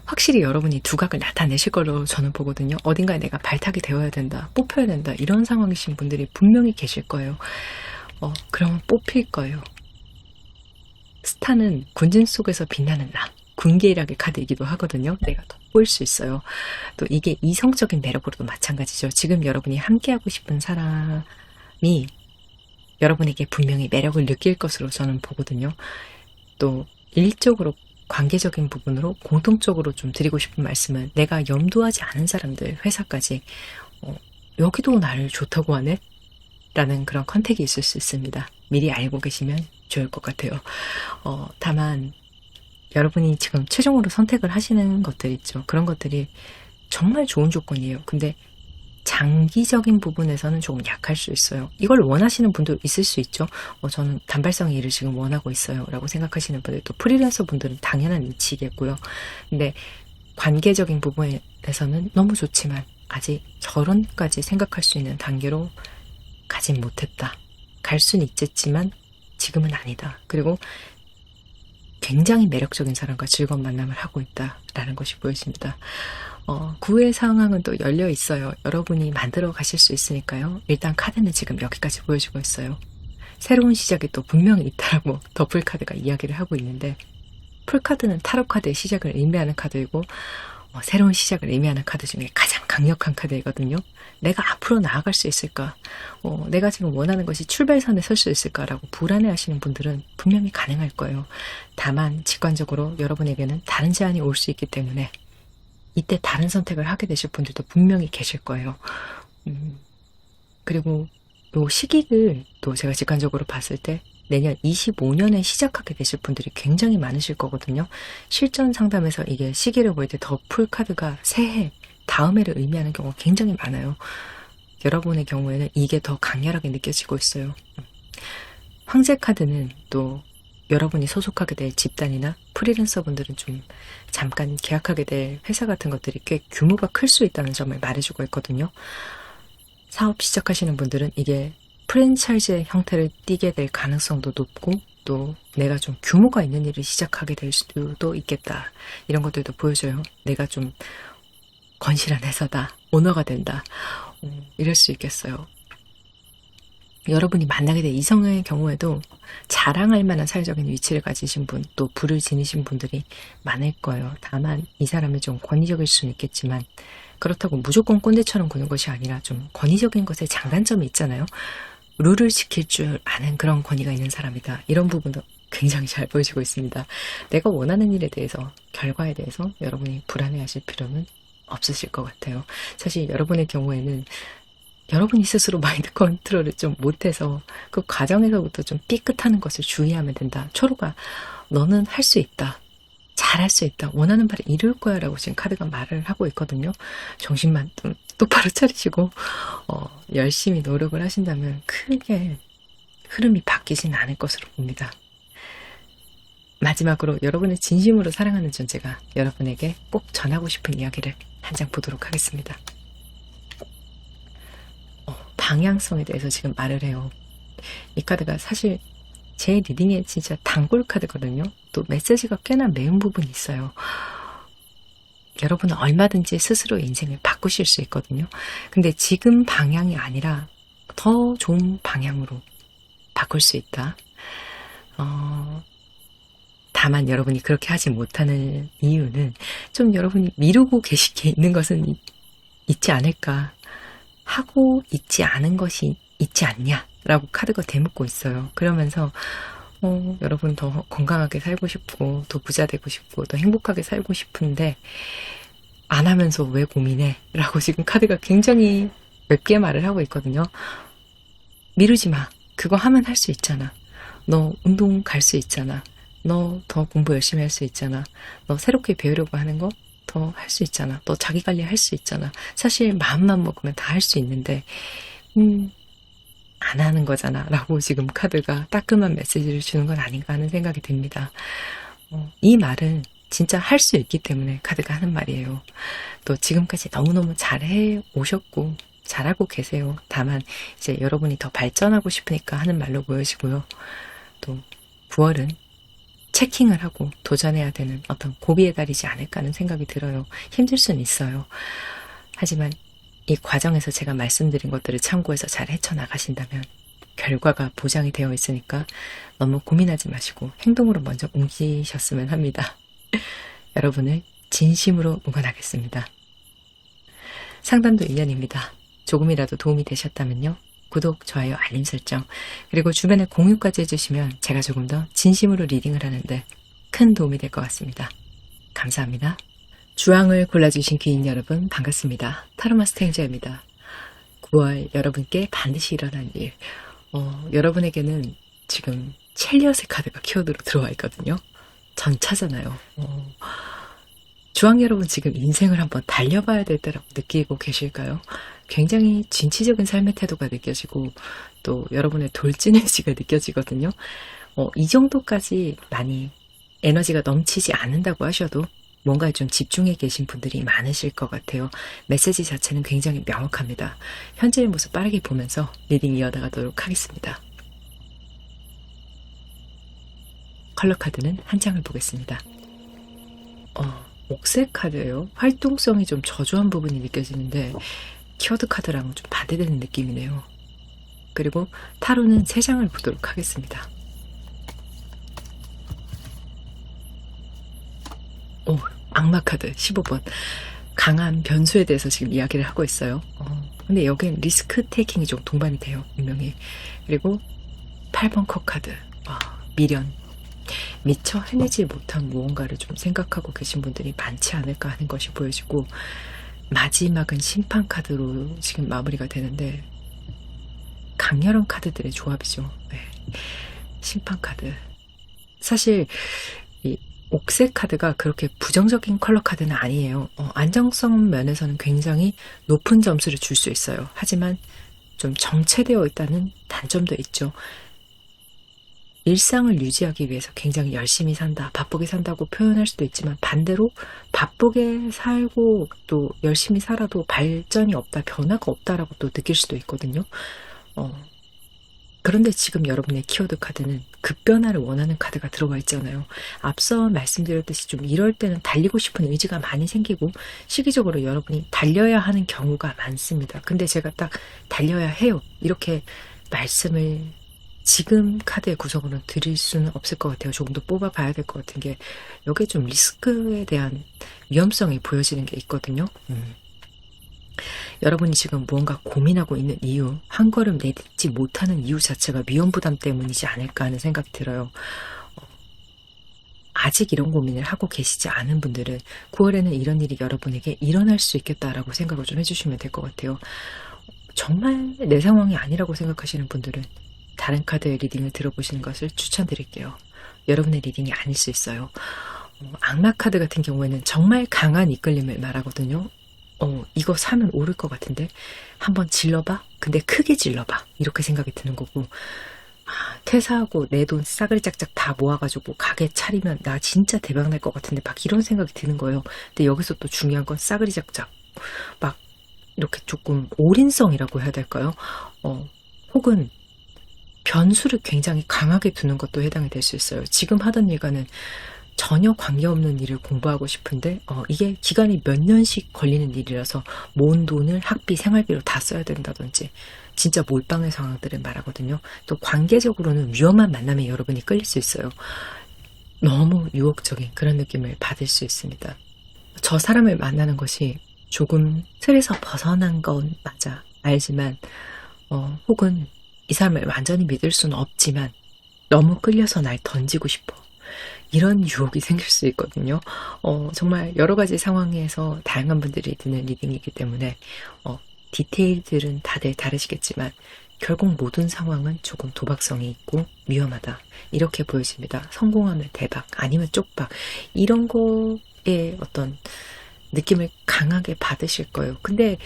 확실히 여러분이 두각을 나타내실 걸로 저는 보거든요. 어딘가에 내가 발탁이 되어야 된다, 뽑혀야 된다 이런 상황이신 분들이 분명히 계실 거예요. 그러면 뽑힐 거예요. 스타는 군진 속에서 빛나는 랑, 군계일학의 카드이기도 하거든요. 내가 돋보일 수 있어요. 또 이게 이성적인 매력으로도 마찬가지죠. 지금 여러분이 함께하고 싶은 사람이 여러분에게 분명히 매력을 느낄 것으로 저는 보거든요. 또 일적으로 관계적인 부분으로 공통적으로 좀 드리고 싶은 말씀은 내가 염두하지 않은 사람들, 회사까지 여기도 나를 좋다고 하네? 라는 그런 컨택이 있을 수 있습니다. 미리 알고 계시면 좋을 것 같아요. 다만 여러분이 지금 최종으로 선택을 하시는 것들 있죠. 그런 것들이 정말 좋은 조건이에요. 근데 장기적인 부분에서는 조금 약할 수 있어요. 이걸 원하시는 분도 있을 수 있죠. 저는 단발성의 일을 지금 원하고 있어요 라고 생각하시는 분들, 또 프리랜서 분들은 당연한 이치겠고요. 근데 관계적인 부분에서는 너무 좋지만 아직 결혼까지 생각할 수 있는 단계로 가진 못했다. 갈 수는 있겠지만 지금은 아니다. 그리고 굉장히 매력적인 사람과 즐거운 만남을 하고 있다라는 것이 보여집니다. 구의 상황은 또 열려 있어요. 여러분이 만들어 가실 수 있으니까요. 일단 카드는 지금 여기까지 보여주고 있어요. 새로운 시작이 또 분명히 있다라고 더블 카드가 이야기를 하고 있는데, 풀카드는 타로 카드의 시작을 의미하는 카드이고 새로운 시작을 의미하는 카드 중에 가장 강력한 카드이거든요. 내가 앞으로 나아갈 수 있을까? 내가 지금 원하는 것이 출발선에 설 수 있을까라고 불안해하시는 분들은 분명히 가능할 거예요. 다만 직관적으로 여러분에게는 다른 제안이 올 수 있기 때문에 이때 다른 선택을 하게 되실 분들도 분명히 계실 거예요. 그리고 이 시기를 또 제가 직관적으로 봤을 때 내년 25년에 시작하게 되실 분들이 굉장히 많으실 거거든요. 실전 상담에서 이게 시기를 볼 때 더 풀 카드가 새해, 다음 해를 의미하는 경우가 굉장히 많아요. 여러분의 경우에는 이게 더 강렬하게 느껴지고 있어요. 황제 카드는 또 여러분이 소속하게 될 집단이나 프리랜서 분들은 좀 잠깐 계약하게 될 회사 같은 것들이 꽤 규모가 클 수 있다는 점을 말해주고 있거든요. 사업 시작하시는 분들은 이게 프랜차이즈의 형태를 띠게 될 가능성도 높고, 또 내가 좀 규모가 있는 일을 시작하게 될 수도 있겠다. 이런 것들도 보여줘요. 내가 좀 건실한 회사다, 오너가 된다, 이럴 수 있겠어요. 여러분이 만나게 될 이성의 경우에도 자랑할 만한 사회적인 위치를 가지신 분, 또 부를 지니신 분들이 많을 거예요. 다만 이 사람이 좀 권위적일 수는 있겠지만 그렇다고 무조건 꼰대처럼 구는 것이 아니라 좀 권위적인 것에 장단점이 있잖아요. 룰을 지킬 줄 아는 그런 권위가 있는 사람이다. 이런 부분도 굉장히 잘 보여지고 있습니다. 내가 원하는 일에 대해서, 결과에 대해서 여러분이 불안해하실 필요는 없으실 것 같아요. 사실 여러분의 경우에는 여러분이 스스로 마인드 컨트롤을 좀 못해서 그 과정에서부터 좀 삐끗하는 것을 주의하면 된다. 초로가 너는 할 수 있다. 잘할 수 있다. 원하는 바를 이룰 거야 라고 지금 카드가 말을 하고 있거든요. 정신만 좀 똑바로 차리시고 열심히 노력을 하신다면 크게 흐름이 바뀌진 않을 것으로 봅니다. 마지막으로 여러분을 진심으로 사랑하는 존재가 여러분에게 꼭 전하고 싶은 이야기를 한 장 보도록 하겠습니다. 방향성에 대해서 지금 말을 해요. 이 카드가 사실 제 리딩에 진짜 단골 카드거든요. 또 메시지가 꽤나 매운 부분이 있어요. 여러분은 얼마든지 스스로 인생을 바꾸실 수 있거든요. 근데 지금 방향이 아니라 더 좋은 방향으로 바꿀 수 있다. 다만 여러분이 그렇게 하지 못하는 이유는 좀 여러분이 미루고 계시게 있는 것은 있지 않을까. 하고 있지 않은 것이 있지 않냐 라고 카드가 되묻고 있어요. 그러면서 여러분 더 건강하게 살고 싶고, 더 부자 되고 싶고, 더 행복하게 살고 싶은데 안 하면서 왜 고민해? 라고 지금 카드가 굉장히 맵게 말을 하고 있거든요. 미루지 마. 그거 하면 할 수 있잖아. 너 운동 갈 수 있잖아. 너 더 공부 열심히 할 수 있잖아. 너 새롭게 배우려고 하는 거 더 할 수 있잖아. 너 자기 관리 할 수 있잖아. 사실 마음만 먹으면 다 할 수 있는데 안 하는 거잖아 라고 지금 카드가 따끔한 메시지를 주는 건 아닌가 하는 생각이 듭니다. 이 말은 진짜 할 수 있기 때문에 카드가 하는 말이에요. 또 지금까지 너무너무 잘해 오셨고 잘하고 계세요. 다만 이제 여러분이 더 발전하고 싶으니까 하는 말로 보여지고요. 또 9월은 체킹을 하고 도전해야 되는 어떤 고비의 달이지 않을까 하는 생각이 들어요. 힘들 수는 있어요. 하지만 이 과정에서 제가 말씀드린 것들을 참고해서 잘 헤쳐나가신다면 결과가 보장이 되어 있으니까 너무 고민하지 마시고 행동으로 먼저 옮기셨으면 합니다. 여러분을 진심으로 응원하겠습니다. 상담도 인연입니다. 조금이라도 도움이 되셨다면요. 구독, 좋아요, 알림 설정, 그리고 주변에 공유까지 해주시면 제가 조금 더 진심으로 리딩을 하는데 큰 도움이 될 것 같습니다. 감사합니다. 주황을 골라주신 귀인 여러분 반갑습니다. 타로마스터 행자입니다. 9월 여러분께 반드시 일어날 일, 여러분에게는 지금 첼리엇의 카드가 키워드로 들어와 있거든요. 전차잖아요. 주황 여러분 지금 인생을 한번 달려봐야 될 때라고 느끼고 계실까요? 굉장히 진취적인 삶의 태도가 느껴지고 또 여러분의 돌진의지가 느껴지거든요. 이 정도까지 많이 에너지가 넘치지 않는다고 하셔도 뭔가에 좀 집중해 계신 분들이 많으실 것 같아요. 메시지 자체는 굉장히 명확합니다. 현재의 모습 빠르게 보면서 리딩 이어나가도록 하겠습니다. 컬러 카드는 한 장을 보겠습니다. 옥색 카드예요. 활동성이 좀 저조한 부분이 느껴지는데 키워드 카드랑 좀 반대되는 느낌이네요. 그리고 타로는 3장을 보도록 하겠습니다. 악마 카드 15번. 강한 변수에 대해서 지금 이야기를 하고 있어요. 근데 여기엔 리스크 테이킹이 좀 동반이 돼요. 분명히. 그리고 8번 컵 카드. 미련. 미처 해내지 못한 무언가를 좀 생각하고 계신 분들이 많지 않을까 하는 것이 보여지고, 마지막은 심판 카드로 지금 마무리가 되는데 강렬한 카드들의 조합이죠. 네. 심판 카드. 사실 이 옥색 카드가 그렇게 부정적인 컬러 카드는 아니에요. 안정성 면에서는 굉장히 높은 점수를 줄 수 있어요. 하지만 좀 정체되어 있다는 단점도 있죠. 일상을 유지하기 위해서 굉장히 열심히 산다, 바쁘게 산다고 표현할 수도 있지만, 반대로 바쁘게 살고 또 열심히 살아도 발전이 없다, 변화가 없다라고 또 느낄 수도 있거든요. 그런데 지금 여러분의 키워드 카드는 급변화를 원하는 카드가 들어가 있잖아요. 앞서 말씀드렸듯이 좀 이럴 때는 달리고 싶은 의지가 많이 생기고 시기적으로 여러분이 달려야 하는 경우가 많습니다. 근데 제가 딱 달려야 해요, 이렇게 말씀을 지금 카드의 구성으로는 드릴 수는 없을 것 같아요. 조금 더 뽑아봐야 될 것 같은 게, 여기에 좀 리스크에 대한 위험성이 보여지는 게 있거든요. 여러분이 지금 무언가 고민하고 있는 이유, 한 걸음 내딛지 못하는 이유 자체가 위험 부담 때문이지 않을까 하는 생각이 들어요. 아직 이런 고민을 하고 계시지 않은 분들은 9월에는 이런 일이 여러분에게 일어날 수 있겠다라고 생각을 좀 해주시면 될 것 같아요. 정말 내 상황이 아니라고 생각하시는 분들은 다른 카드의 리딩을 들어보시는 것을 추천드릴게요. 여러분의 리딩이 아닐 수 있어요. 악마 카드 같은 경우에는 정말 강한 이끌림을 말하거든요. 이거 사면 오를 것 같은데 한번 질러봐? 근데 크게 질러봐. 이렇게 생각이 드는 거고, 퇴사하고 내 돈 싸그리 짝짝 다 모아가지고 가게 차리면 나 진짜 대박 날 것 같은데 막 이런 생각이 드는 거예요. 근데 여기서 또 중요한 건 싸그리 짝짝 막 이렇게 조금 올인성이라고 해야 될까요? 혹은 변수를 굉장히 강하게 두는 것도 해당이 될 수 있어요. 지금 하던 일과는 전혀 관계없는 일을 공부하고 싶은데 이게 기간이 몇 년씩 걸리는 일이라서 모은 돈을 학비, 생활비로 다 써야 된다든지 진짜 몰빵의 상황들을 말하거든요. 또 관계적으로는 위험한 만남에 여러분이 끌릴 수 있어요. 너무 유혹적인 그런 느낌을 받을 수 있습니다. 저 사람을 만나는 것이 조금 틀에서 벗어난 건 맞아, 알지만 혹은 이 사람을 완전히 믿을 수는 없지만 너무 끌려서 날 던지고 싶어, 이런 유혹이 생길 수 있거든요. 정말 여러 가지 상황에서 다양한 분들이 듣는 리딩이기 때문에 디테일들은 다들 다르시겠지만 결국 모든 상황은 조금 도박성이 있고 위험하다, 이렇게 보여집니다. 성공하면 대박, 아니면 쪽박, 이런 거에 어떤 느낌을 강하게 받으실 거예요. 근데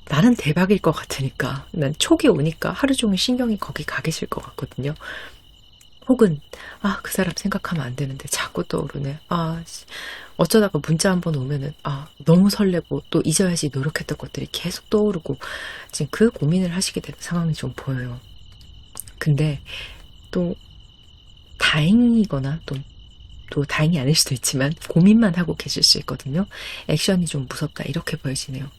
나는 대박일 것 같으니까, 난 촉이 오니까 하루 종일 신경이 거기 가 계실 것 같거든요. 혹은 그 사람 생각하면 안 되는데 자꾸 떠오르네. 어쩌다가 문자 한번 오면은 너무 설레고 또 잊어야지 노력했던 것들이 계속 떠오르고, 지금 그 고민을 하시게 되는 상황이 좀 보여요. 근데 또 다행이거나 또 다행이 아닐 수도 있지만 고민만 하고 계실 수 있거든요. 액션이 좀 무섭다, 이렇게 보여지네요.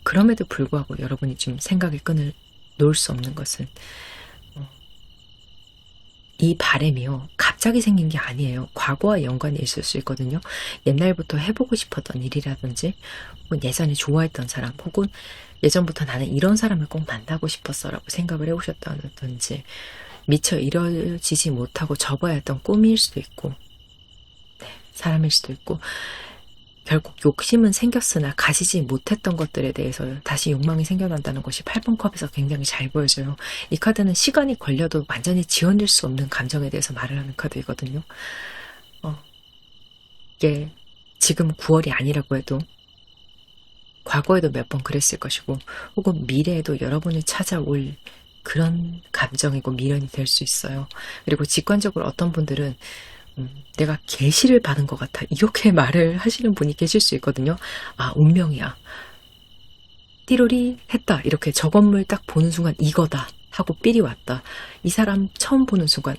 그럼에도 불구하고 여러분이 좀 생각의 끈을 놓을 수 없는 것은 이 바람이요, 갑자기 생긴 게 아니에요. 과거와 연관이 있을 수 있거든요. 옛날부터 해보고 싶었던 일이라든지, 혹은 예전에 좋아했던 사람, 혹은 예전부터 나는 이런 사람을 꼭 만나고 싶었어 라고 생각을 해오셨다든지, 미처 이뤄지지 못하고 접어야 했던 꿈일 수도 있고, 사람일 수도 있고, 결국 욕심은 생겼으나 가지지 못했던 것들에 대해서 다시 욕망이 생겨난다는 것이 8번 컵에서 굉장히 잘 보여져요. 이 카드는 시간이 걸려도 완전히 지워낼 수 없는 감정에 대해서 말을 하는 카드이거든요. 이게 지금 9월이 아니라고 해도 과거에도 몇 번 그랬을 것이고 혹은 미래에도 여러분을 찾아올 그런 감정이고 미련이 될 수 있어요. 그리고 직관적으로 어떤 분들은 내가 계시를 받은 것 같아 이렇게 말을 하시는 분이 계실 수 있거든요. 아, 운명이야. 띠로리 했다. 이렇게 저 건물 딱 보는 순간 이거다 하고 삘이 왔다. 이 사람 처음 보는 순간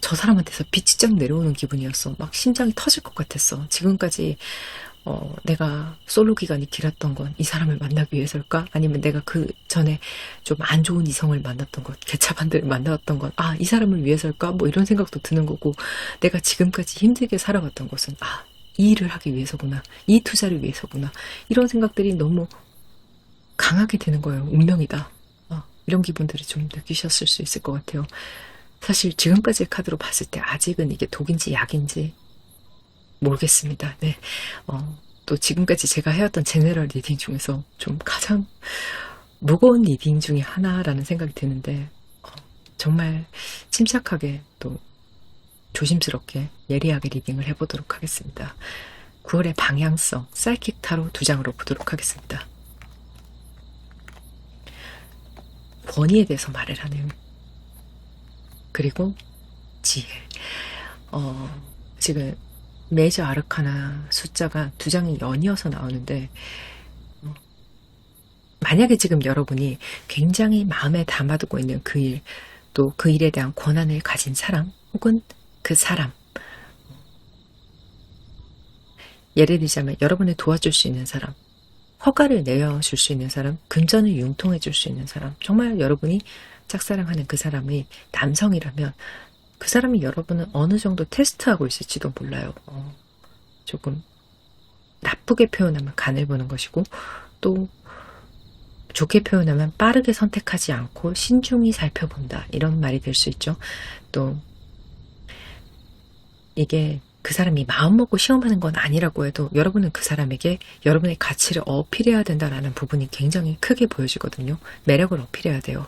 저 사람한테서 빛이 쫙 내려오는 기분이었어. 막 심장이 터질 것 같았어. 지금까지 내가 솔로 기간이 길었던 건 이 사람을 만나기 위해서일까? 아니면 내가 그 전에 좀 안 좋은 이성을 만났던 것, 개차반들을 만나왔던 건 이 사람을 위해서일까? 뭐 이런 생각도 드는 거고, 내가 지금까지 힘들게 살아왔던 것은 이 일을 하기 위해서구나. 이 투자를 위해서구나. 이런 생각들이 너무 강하게 되는 거예요. 운명이다. 이런 기분들을 좀 느끼셨을 수 있을 것 같아요. 사실 지금까지의 카드로 봤을 때 아직은 이게 독인지 약인지 모르겠습니다. 네. 또 지금까지 제가 해왔던 제너럴 리딩 중에서 좀 가장 무거운 리딩 중에 하나라는 생각이 드는데, 정말 침착하게 또 조심스럽게 예리하게 리딩을 해보도록 하겠습니다. 9월의 방향성, 사이킥 타로 2장으로 보도록 하겠습니다. 권위에 대해서 말을 하네요. 그리고 지혜. 지금 메이저 아르카나 숫자가 2장이 연이어서 나오는데, 만약에 지금 여러분이 굉장히 마음에 담아두고 있는 그 일, 또 그 일에 대한 권한을 가진 사람, 혹은 그 사람, 예를 들자면 여러분을 도와줄 수 있는 사람, 허가를 내어줄 수 있는 사람, 금전을 융통해 줄 수 있는 사람, 정말 여러분이 짝사랑하는 그 사람이 남성이라면 그 사람이 여러분은 어느 정도 테스트하고 있을지도 몰라요. 조금 나쁘게 표현하면 간을 보는 것이고, 또 좋게 표현하면 빠르게 선택하지 않고 신중히 살펴본다, 이런 말이 될 수 있죠. 또 이게 그 사람이 마음먹고 시험하는 건 아니라고 해도 여러분은 그 사람에게 여러분의 가치를 어필해야 된다는 부분이 굉장히 크게 보여지거든요. 매력을 어필해야 돼요.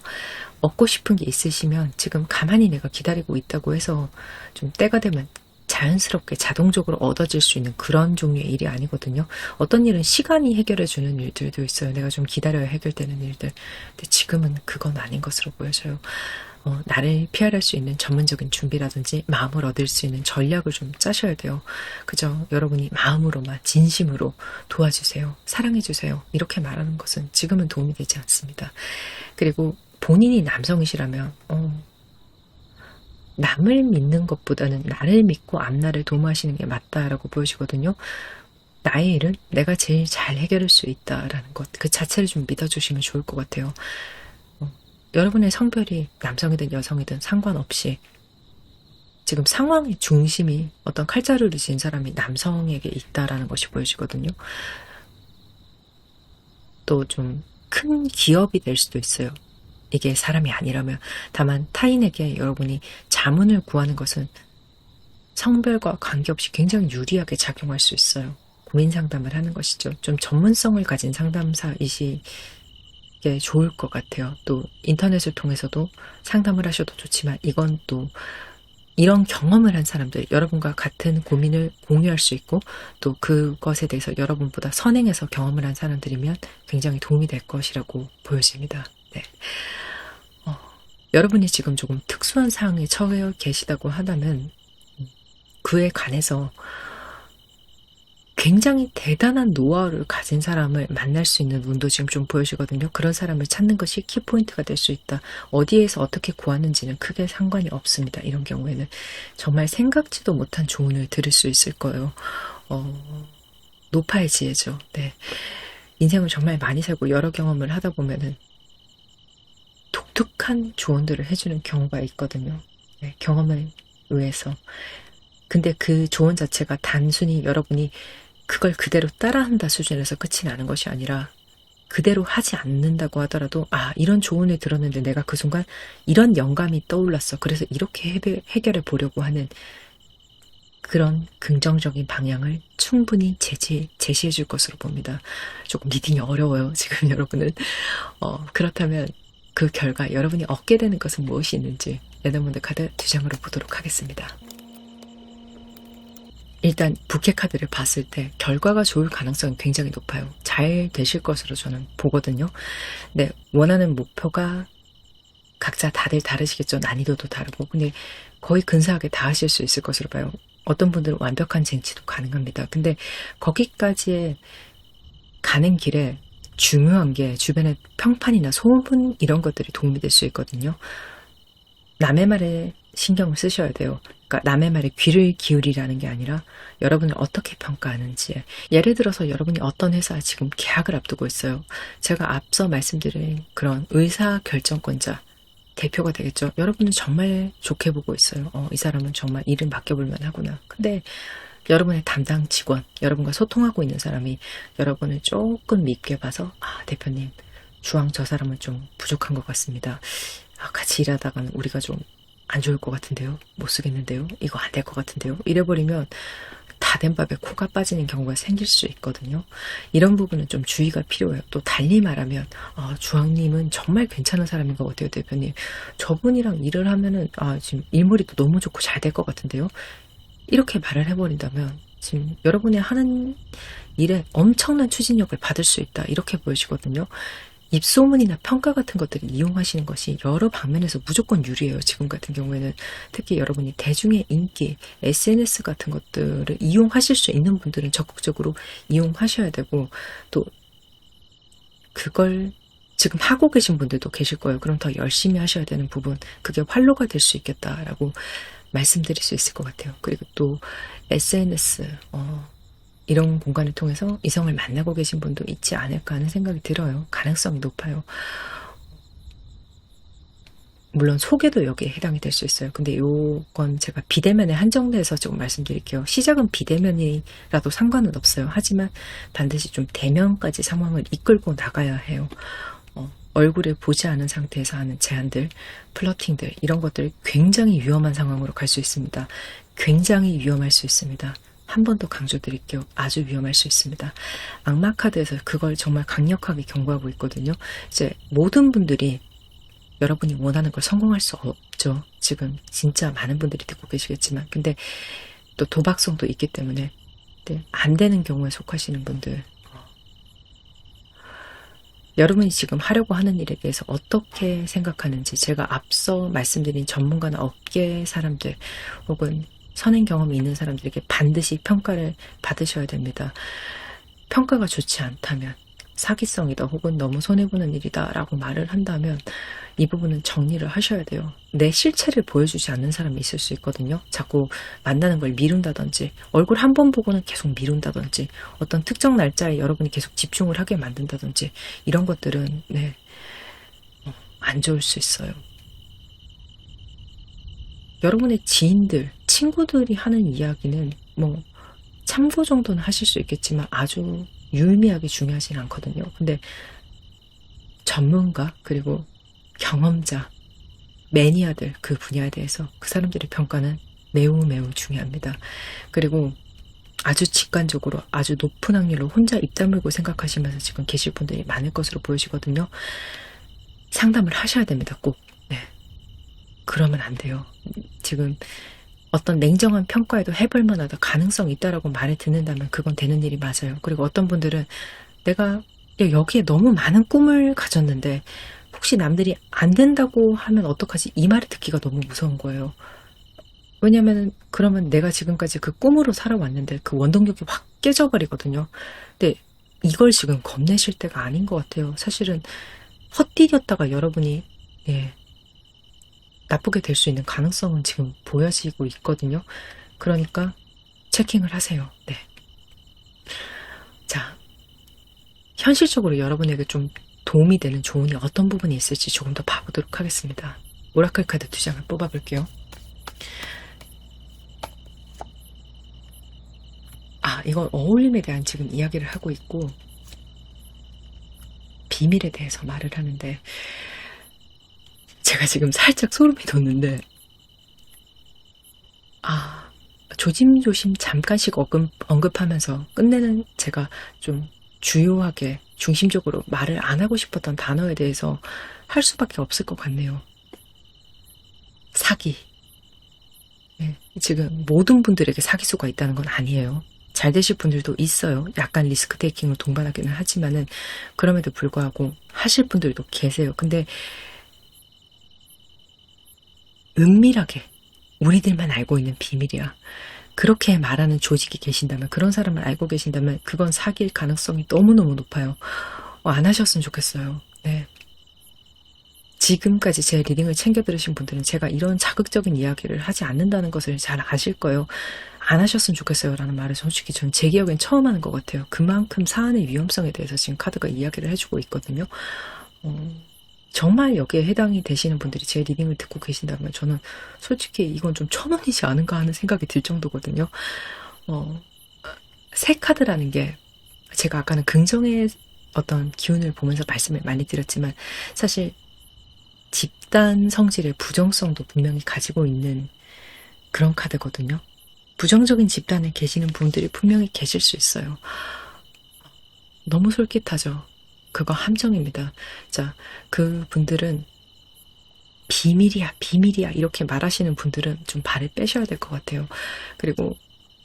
얻고 싶은 게 있으시면 지금 가만히 내가 기다리고 있다고 해서 좀 때가 되면 자연스럽게 자동적으로 얻어질 수 있는 그런 종류의 일이 아니거든요. 어떤 일은 시간이 해결해주는 일들도 있어요. 내가 좀 기다려야 해결되는 일들. 근데 지금은 그건 아닌 것으로 보여져요. 나를 피할 수 있는 전문적인 준비라든지 마음을 얻을 수 있는 전략을 좀 짜셔야 돼요. 그저 여러분이 마음으로만 진심으로 도와주세요. 사랑해주세요. 이렇게 말하는 것은 지금은 도움이 되지 않습니다. 그리고 본인이 남성이시라면 남을 믿는 것보다는 나를 믿고 앞날을 도모하시는 게 맞다라고 보여지거든요. 나의 일은 내가 제일 잘 해결할 수 있다라는 것, 그 자체를 좀 믿어주시면 좋을 것 같아요. 여러분의 성별이 남성이든 여성이든 상관없이 지금 상황의 중심이 어떤 칼자루를 쥔 사람이 남성에게 있다라는 것이 보여지거든요. 또 좀 큰 기업이 될 수도 있어요. 이게 사람이 아니라면. 다만 타인에게 여러분이 자문을 구하는 것은 성별과 관계없이 굉장히 유리하게 작용할 수 있어요. 고민 상담을 하는 것이죠. 좀 전문성을 가진 상담사이시 게 좋을 것 같아요. 또 인터넷을 통해서도 상담을 하셔도 좋지만, 이건 또 이런 경험을 한 사람들, 여러분과 같은 고민을 공유할 수 있고 또 그것에 대해서 여러분보다 선행해서 경험을 한 사람들이면 굉장히 도움이 될 것이라고 보여집니다. 네. 여러분이 지금 조금 특수한 상황에 처해 계시다고 한다면 그에 관해서 굉장히 대단한 노하우를 가진 사람을 만날 수 있는 운도 지금 좀 보여지거든요. 그런 사람을 찾는 것이 키포인트가 될 수 있다. 어디에서 어떻게 구하는지는 크게 상관이 없습니다. 이런 경우에는 정말 생각지도 못한 조언을 들을 수 있을 거예요. 노파의 지혜죠. 네. 인생을 정말 많이 살고 여러 경험을 하다 보면은 독특한 조언들을 해주는 경우가 있거든요. 네, 경험을 의해서. 근데 그 조언 자체가 단순히 여러분이 그걸 그대로 따라한다 수준에서 끝이 나는 것이 아니라, 그대로 하지 않는다고 하더라도 이런 조언을 들었는데 내가 그 순간 이런 영감이 떠올랐어. 그래서 이렇게 해결해 보려고 하는 그런 긍정적인 방향을 충분히 제시해 줄 것으로 봅니다. 조금 리딩이 어려워요. 지금 여러분은. 그렇다면 그 결과 여러분이 얻게 되는 것은 무엇이 있는지 레더문드 카드 2장으로 보도록 하겠습니다. 일단 부캐 카드를 봤을 때 결과가 좋을 가능성이 굉장히 높아요. 잘 되실 것으로 저는 보거든요. 네, 원하는 목표가 각자 다들 다르시겠죠. 난이도도 다르고. 근데 거의 근사하게 다 하실 수 있을 것으로 봐요. 어떤 분들은 완벽한 쟁취도 가능합니다. 근데 거기까지 가는 길에 중요한 게 주변의 평판이나 소문 이런 것들이 도움이 될 수 있거든요. 남의 말에 신경을 쓰셔야 돼요. 그러니까 남의 말에 귀를 기울이라는 게 아니라 여러분을 어떻게 평가하는지. 예를 들어서 여러분이 어떤 회사 지금 계약을 앞두고 있어요. 제가 앞서 말씀드린 그런 의사결정권자 대표가 되겠죠. 여러분은 정말 좋게 보고 있어요. 이 사람은 정말 일을 맡겨볼만 하구나. 근데 여러분의 담당 직원, 여러분과 소통하고 있는 사람이 여러분을 조금 밉게 봐서 대표님, 주황 저 사람은 좀 부족한 것 같습니다. 같이 일하다가는 우리가 좀 안 좋을 것 같은데요. 못 쓰겠는데요. 이거 안 될 것 같은데요. 이래버리면 다 된 밥에 코가 빠지는 경우가 생길 수 있거든요. 이런 부분은 좀 주의가 필요해요. 또 달리 말하면 주황님은 정말 괜찮은 사람인 것 같아요. 대표님. 저분이랑 일을 하면은 지금 일머리도 너무 좋고 잘 될 것 같은데요. 이렇게 말을 해버린다면 지금 여러분이 하는 일에 엄청난 추진력을 받을 수 있다. 이렇게 보여지거든요. 입소문이나 평가 같은 것들을 이용하시는 것이 여러 방면에서 무조건 유리해요. 지금 같은 경우에는 특히 여러분이 대중의 인기, SNS 같은 것들을 이용하실 수 있는 분들은 적극적으로 이용하셔야 되고 또 그걸 지금 하고 계신 분들도 계실 거예요. 그럼 더 열심히 하셔야 되는 부분, 그게 활로가 될 수 있겠다라고 말씀드릴 수 있을 것 같아요. 그리고 또 SNS 이런 공간을 통해서 이성을 만나고 계신 분도 있지 않을까 하는 생각이 들어요. 가능성이 높아요. 물론 소개도 여기에 해당이 될 수 있어요. 근데 요건 제가 비대면에 한정돼서 조금 말씀드릴게요. 시작은 비대면이라도 상관은 없어요. 하지만 반드시 좀 대면까지 상황을 이끌고 나가야 해요. 얼굴을 보지 않은 상태에서 하는 제안들, 플러팅들 이런 것들 굉장히 위험한 상황으로 갈 수 있습니다. 굉장히 위험할 수 있습니다. 한 번 더 강조드릴게요. 아주 위험할 수 있습니다. 악마 카드에서 그걸 정말 강력하게 경고하고 있거든요. 이제 모든 분들이 여러분이 원하는 걸 성공할 수 없죠. 지금 진짜 많은 분들이 듣고 계시겠지만 근데 또 도박성도 있기 때문에 안 되는 경우에 속하시는 분들 여러분이 지금 하려고 하는 일에 대해서 어떻게 생각하는지 제가 앞서 말씀드린 전문가나 업계 사람들 혹은 선행 경험이 있는 사람들에게 반드시 평가를 받으셔야 됩니다. 평가가 좋지 않다면 사기성이다 혹은 너무 손해보는 일이다 라고 말을 한다면 이 부분은 정리를 하셔야 돼요. 내 실체를 보여주지 않는 사람이 있을 수 있거든요. 자꾸 만나는 걸 미룬다든지 얼굴 한 번 보고는 계속 미룬다든지 어떤 특정 날짜에 여러분이 계속 집중을 하게 만든다든지 이런 것들은 안 좋을 수 있어요. 여러분의 지인들, 친구들이 하는 이야기는 뭐 참고 정도는 하실 수 있겠지만 아주 유의미하게 중요하진 않거든요. 근데 전문가 그리고 경험자, 매니아들 그 분야에 대해서 그 사람들의 평가는 매우 매우 중요합니다. 그리고 아주 직관적으로 아주 높은 확률로 혼자 입 다물고 생각하시면서 지금 계실 분들이 많을 것으로 보여지거든요. 상담을 하셔야 됩니다. 꼭. 그러면 안 돼요. 지금 어떤 냉정한 평가에도 해볼 만하다, 가능성이 있다라고 말을 듣는다면 그건 되는 일이 맞아요. 그리고 어떤 분들은 내가 여기에 너무 많은 꿈을 가졌는데 혹시 남들이 안 된다고 하면 어떡하지? 이 말을 듣기가 너무 무서운 거예요. 왜냐면 그러면 내가 지금까지 그 꿈으로 살아왔는데 그 원동력이 확 깨져버리거든요. 근데 이걸 지금 겁내실 때가 아닌 것 같아요. 사실은 헛디뎠다가 여러분이 나쁘게 될 수 있는 가능성은 지금 보여지고 있거든요. 그러니까 체킹을 하세요. 자, 현실적으로 여러분에게 좀 도움이 되는 조언이 어떤 부분이 있을지 조금 더 봐보도록 하겠습니다. 오라클 카드 2장을 뽑아볼게요. 이건 어울림에 대한 지금 이야기를 하고 있고 비밀에 대해서 말을 하는데 제가 지금 살짝 소름이 돋는데 조심조심 잠깐씩 언급하면서 끝내는 제가 좀 주요하게 중심적으로 말을 안 하고 싶었던 단어에 대해서 할 수밖에 없을 것 같네요. 사기. 네, 지금 모든 분들에게 사기수가 있다는 건 아니에요. 잘 되실 분들도 있어요. 약간 리스크 테이킹을 동반하기는 하지만은 그럼에도 불구하고 하실 분들도 계세요. 근데 은밀하게 우리들만 알고 있는 비밀이야. 그렇게 말하는 조직이 계신다면, 그런 사람을 알고 계신다면 그건 사기일 가능성이 너무너무 높아요. 안 하셨으면 좋겠어요. 네. 지금까지 제 리딩을 챙겨 들으신 분들은 제가 이런 자극적인 이야기를 하지 않는다는 것을 잘 아실 거예요. 안 하셨으면 좋겠어요 라는 말을 솔직히 전 제 기억엔 처음 하는 것 같아요. 그만큼 사안의 위험성에 대해서 지금 카드가 이야기를 해주고 있거든요. 정말 여기에 해당이 되시는 분들이 제 리딩을 듣고 계신다면 저는 솔직히 이건 좀 천원이지 않은가 하는 생각이 들 정도거든요. 새 카드라는 게 제가 아까는 긍정의 어떤 기운을 보면서 말씀을 많이 드렸지만 사실 집단 성질의 부정성도 분명히 가지고 있는 그런 카드거든요. 부정적인 집단에 계시는 분들이 분명히 계실 수 있어요. 너무 솔깃하죠. 그거 함정입니다. 자, 그 분들은 비밀이야, 비밀이야 이렇게 말하시는 분들은 좀 발을 빼셔야 될 것 같아요. 그리고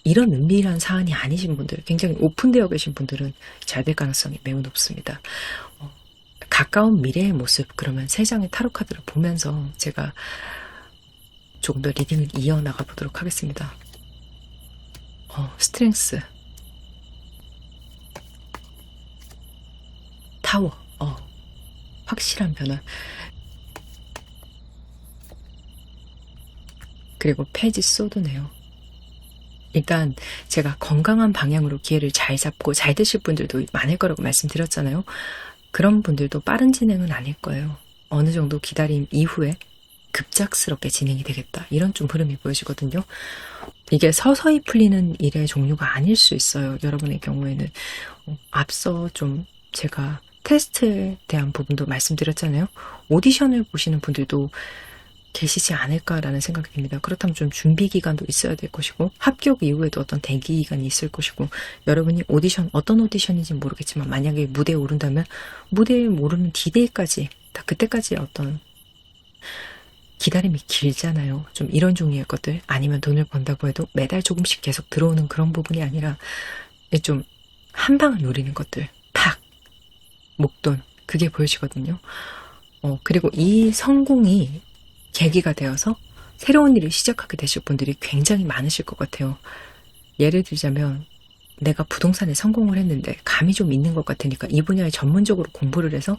이런 은밀한 사안이 아니신 분들, 굉장히 오픈되어 계신 분들은 잘 될 가능성이 매우 높습니다. 가까운 미래의 모습, 그러면 세 장의 타로 카드를 보면서 제가 조금 더 리딩을 이어나가 보도록 하겠습니다. 스트렝스, 타워, 확실한 변화, 그리고 페이지 소드네요. 일단 제가 건강한 방향으로 기회를 잘 잡고 잘 되실 분들도 많을 거라고 말씀드렸잖아요. 그런 분들도 빠른 진행은 아닐 거예요. 어느 정도 기다림 이후에 급작스럽게 진행이 되겠다. 이런 좀 흐름이 보여지거든요. 이게 서서히 풀리는 일의 종류가 아닐 수 있어요. 여러분의 경우에는. 앞서 좀 제가 테스트에 대한 부분도 말씀드렸잖아요. 오디션을 보시는 분들도 계시지 않을까라는 생각이 듭니다. 그렇다면 좀 준비 기간도 있어야 될 것이고 합격 이후에도 어떤 대기 기간이 있을 것이고 여러분이 오디션, 어떤 오디션인지 모르겠지만 만약에 무대에 오른다면 무대에 오르는 디데이까지 다 그때까지 어떤 기다림이 길잖아요. 좀 이런 종류의 것들, 아니면 돈을 번다고 해도 매달 조금씩 계속 들어오는 그런 부분이 아니라 좀 한 방을 노리는 것들, 팍 목돈, 그게 보여지거든요. 그리고 이 성공이 계기가 되어서 새로운 일을 시작하게 되실 분들이 굉장히 많으실 것 같아요. 예를 들자면 내가 부동산에 성공을 했는데 감이 좀 있는 것 같으니까 이 분야에 전문적으로 공부를 해서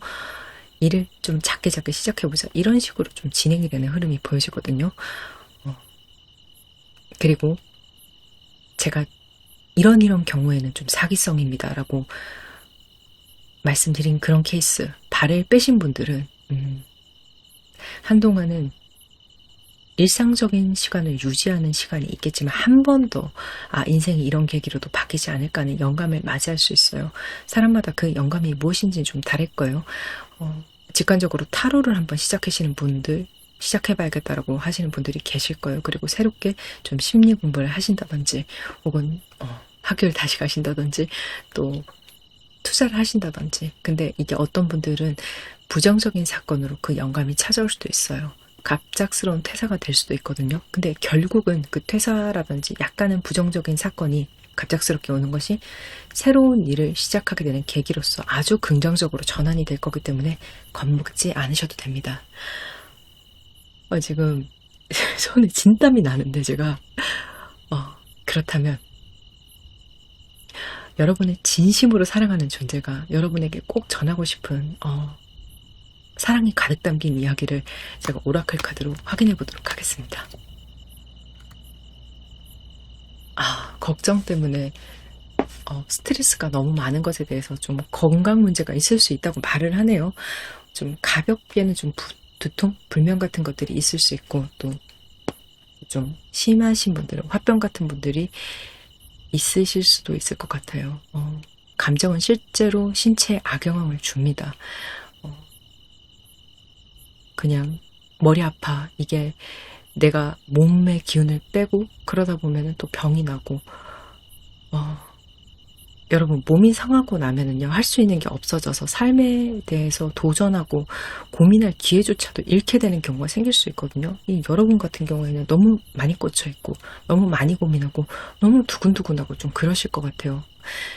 일을 좀 작게 시작해보자, 이런 식으로 좀 진행이 되는 흐름이 보여지거든요. 그리고 제가 이런 경우에는 좀 사기성입니다 라고 말씀드린 그런 케이스, 발을 빼신 분들은 한동안은 일상적인 시간을 유지하는 시간이 있겠지만 한 번 더 인생이 이런 계기로도 바뀌지 않을까 하는 영감을 맞이할 수 있어요. 사람마다 그 영감이 무엇인지 좀 다를 거예요. 직관적으로 타로를 한번 시작하시는 분들, 시작해봐야겠다라고 하시는 분들이 계실 거예요. 그리고 새롭게 좀 심리 공부를 하신다든지 혹은 학교를 다시 가신다든지 또 투자를 하신다든지. 근데 이게 어떤 분들은 부정적인 사건으로 그 영감이 찾아올 수도 있어요. 갑작스러운 퇴사가 될 수도 있거든요. 근데 결국은 그 퇴사라든지 약간은 부정적인 사건이 갑작스럽게 오는 것이 새로운 일을 시작하게 되는 계기로서 아주 긍정적으로 전환이 될 거기 때문에 겁먹지 않으셔도 됩니다. 지금 손에 진땀이 나는데 제가 그렇다면 여러분의 진심으로 사랑하는 존재가 여러분에게 꼭 전하고 싶은 사랑이 가득 담긴 이야기를 제가 오라클 카드로 확인해 보도록 하겠습니다. 걱정 때문에 스트레스가 너무 많은 것에 대해서 좀 건강 문제가 있을 수 있다고 말을 하네요. 좀 가볍게는 좀 두통, 불면 같은 것들이 있을 수 있고 또 좀 심하신 분들은 화병 같은 분들이 있으실 수도 있을 것 같아요. 감정은 실제로 신체에 악영향을 줍니다. 그냥 머리 아파, 이게 내가 몸의 기운을 빼고 그러다 보면은 또 병이 나고 여러분 몸이 상하고 나면은요 할 수 있는 게 없어져서 삶에 대해서 도전하고 고민할 기회조차도 잃게 되는 경우가 생길 수 있거든요. 이 여러분 같은 경우에는 너무 많이 꽂혀 있고 너무 많이 고민하고 너무 두근두근하고 좀 그러실 것 같아요.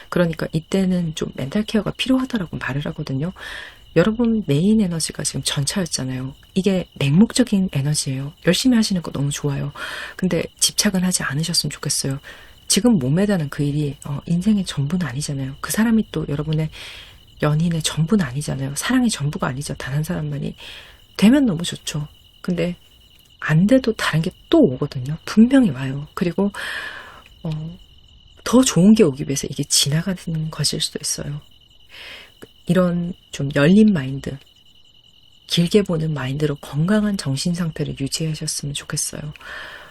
그러니까 이때는 좀 멘탈 케어가 필요하다라고 말을 하거든요. 여러분 메인 에너지가 지금 전차였잖아요. 이게 맹목적인 에너지예요. 열심히 하시는 거 너무 좋아요. 근데 집착은 하지 않으셨으면 좋겠어요. 지금 몸에다는 그 일이 인생의 전부는 아니잖아요. 그 사람이 또 여러분의 연인의 전부는 아니잖아요. 사랑의 전부가 아니죠. 단 한 사람만이. 되면 너무 좋죠. 근데 안 돼도 다른 게 또 오거든요. 분명히 와요. 그리고 더 좋은 게 오기 위해서 이게 지나가는 것일 수도 있어요. 이런 좀 열린 마인드, 길게 보는 마인드로 건강한 정신 상태를 유지하셨으면 좋겠어요.